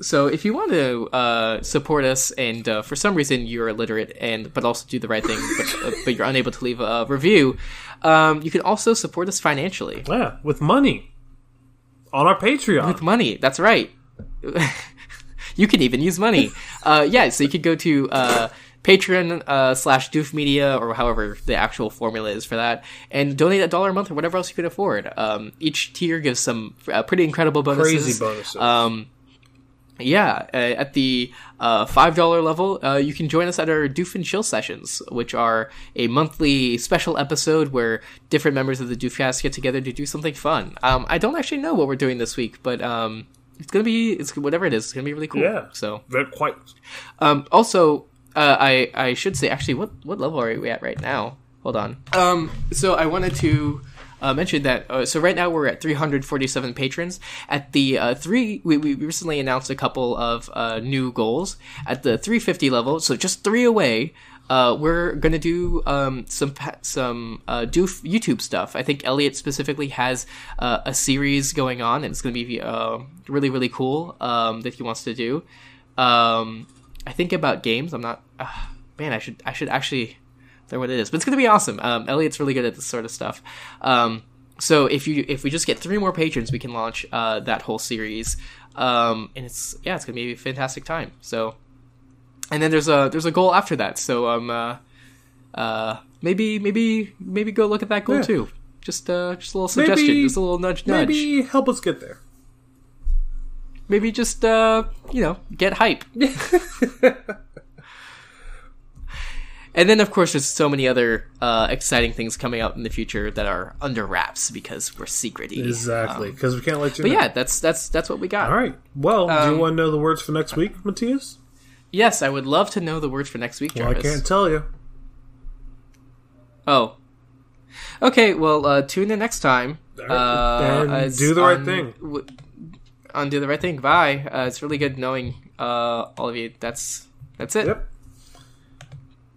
So if you want to support us, and for some reason you're illiterate but also do the right thing, but you're unable to leave a review, you can also support us financially. Yeah, with money on our Patreon. With money, that's right. You can even use money. So you could go to Patreon /Doof Media, or however the actual formula is for that, and donate $1 a month or whatever else you can afford. Each tier gives some pretty incredible bonuses. Crazy bonuses. At the $5 level, you can join us at our Doof and Chill sessions, which are a monthly special episode where different members of the Doofcast get together to do something fun. I don't actually know what we're doing this week, but it's whatever it is. It's gonna be really cool. Yeah. So they're quite. Also, I should say, actually, what level are we at right now? Hold on. So I wanted to mention that. So right now we're at 347 patrons. At the we recently announced a couple of new goals at the 350 level. So just 3 away. We're gonna do some Doof YouTube stuff. I think Elliot specifically has a series going on, and it's gonna be really really cool that he wants to do. I think about games. I'm not. Man, I should actually learn what it is, but it's gonna be awesome. Elliot's really good at this sort of stuff. So if we just get 3 more patrons, we can launch that whole series. And it's gonna be a fantastic time. So, and then there's a goal after that. So maybe go look at that goal too. Just a little suggestion, just a little nudge. Maybe help us get there. Maybe just get hype. And then, of course, there's so many other exciting things coming out in the future that are under wraps because we're secret-y. Exactly, because we can't let you know. But yeah, that's what we got. All right. Well, do you want to know the words for next week, Matthias? Yes, I would love to know the words for next week, Jarvis. Well, I can't tell you. Oh. Okay, well, tune in next time. And do the right thing. Do the right thing. Bye. It's really good knowing all of you. That's it. Yep.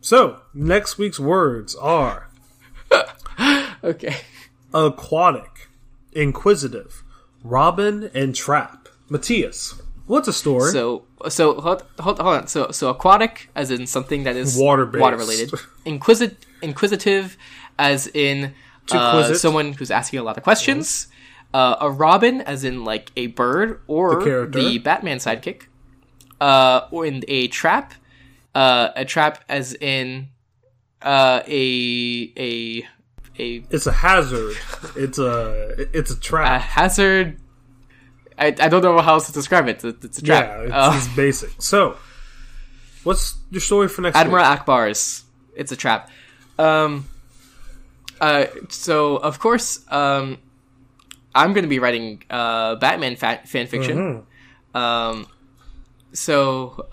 So, next week's words are... Okay. Aquatic, Inquisitive, Robin, and Trap. Matthias, what's a story? So hold on. So aquatic, as in something that is water-based. Water-related. Inquisitive, as in someone who's asking a lot of questions. A Robin, as in like a bird or the Batman sidekick. Or in a trap. A trap, as in a. It's a hazard. It's a trap. A hazard. I don't know how else to describe it. It's a trap. Yeah, it's basic. So, what's your story for next Admiral week? Akbar's. It's a trap. So of course, I'm going to be writing Batman fan fiction. Mm-hmm. So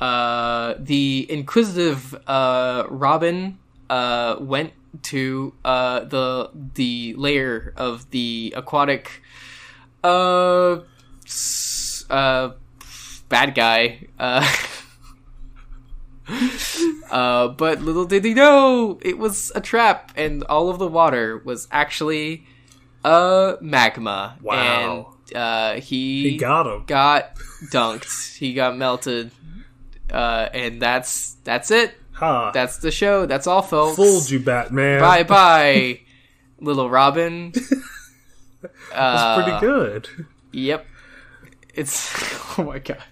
the Inquisitive Robin went to the lair of the aquatic bad guy. But little did he know, it was a trap, and all of the water was actually magma. Wow. And he got him. Got dunked. He got melted. And that's it. Huh. That's the show. That's all, folks. Fooled you, Batman. Bye, little Robin. That's pretty good. Yep. It's... Oh my god.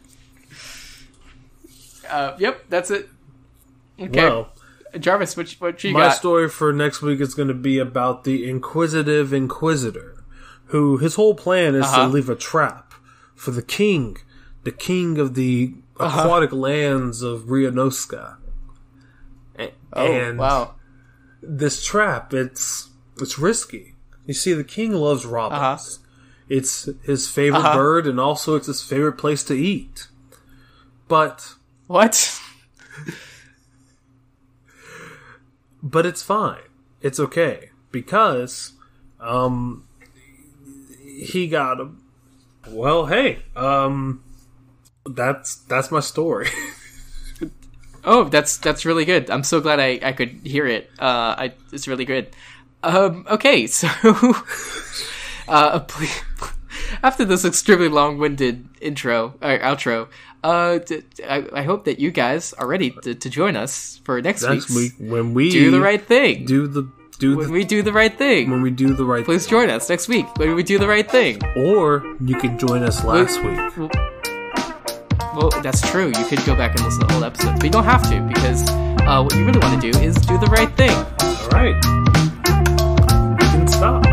Yep, that's it. Okay. Well, Jarvis, what you got? My story for next week is going to be about the Inquisitive Inquisitor, who his whole plan is to leave a trap for the king of the aquatic lands of Rionosca. And wow. This trap, it's risky. You see, the king loves robins. It's his favorite bird, and also it's his favorite place to eat. But... What? But it's fine. It's okay. Because, he got him. Well, hey, that's my story. Oh, that's really good. I'm so glad I could hear it. It's really good. Okay, so, after this extremely long-winded outro, I hope that you guys are ready to join us for next week when we do the right thing. When we do the right thing. Please join us next week when we do the right thing. Or you can join us last week. Well, that's true. You could go back and listen to old episodes, but you don't have to, because what you really want to do is do the right thing. All right. You can stop.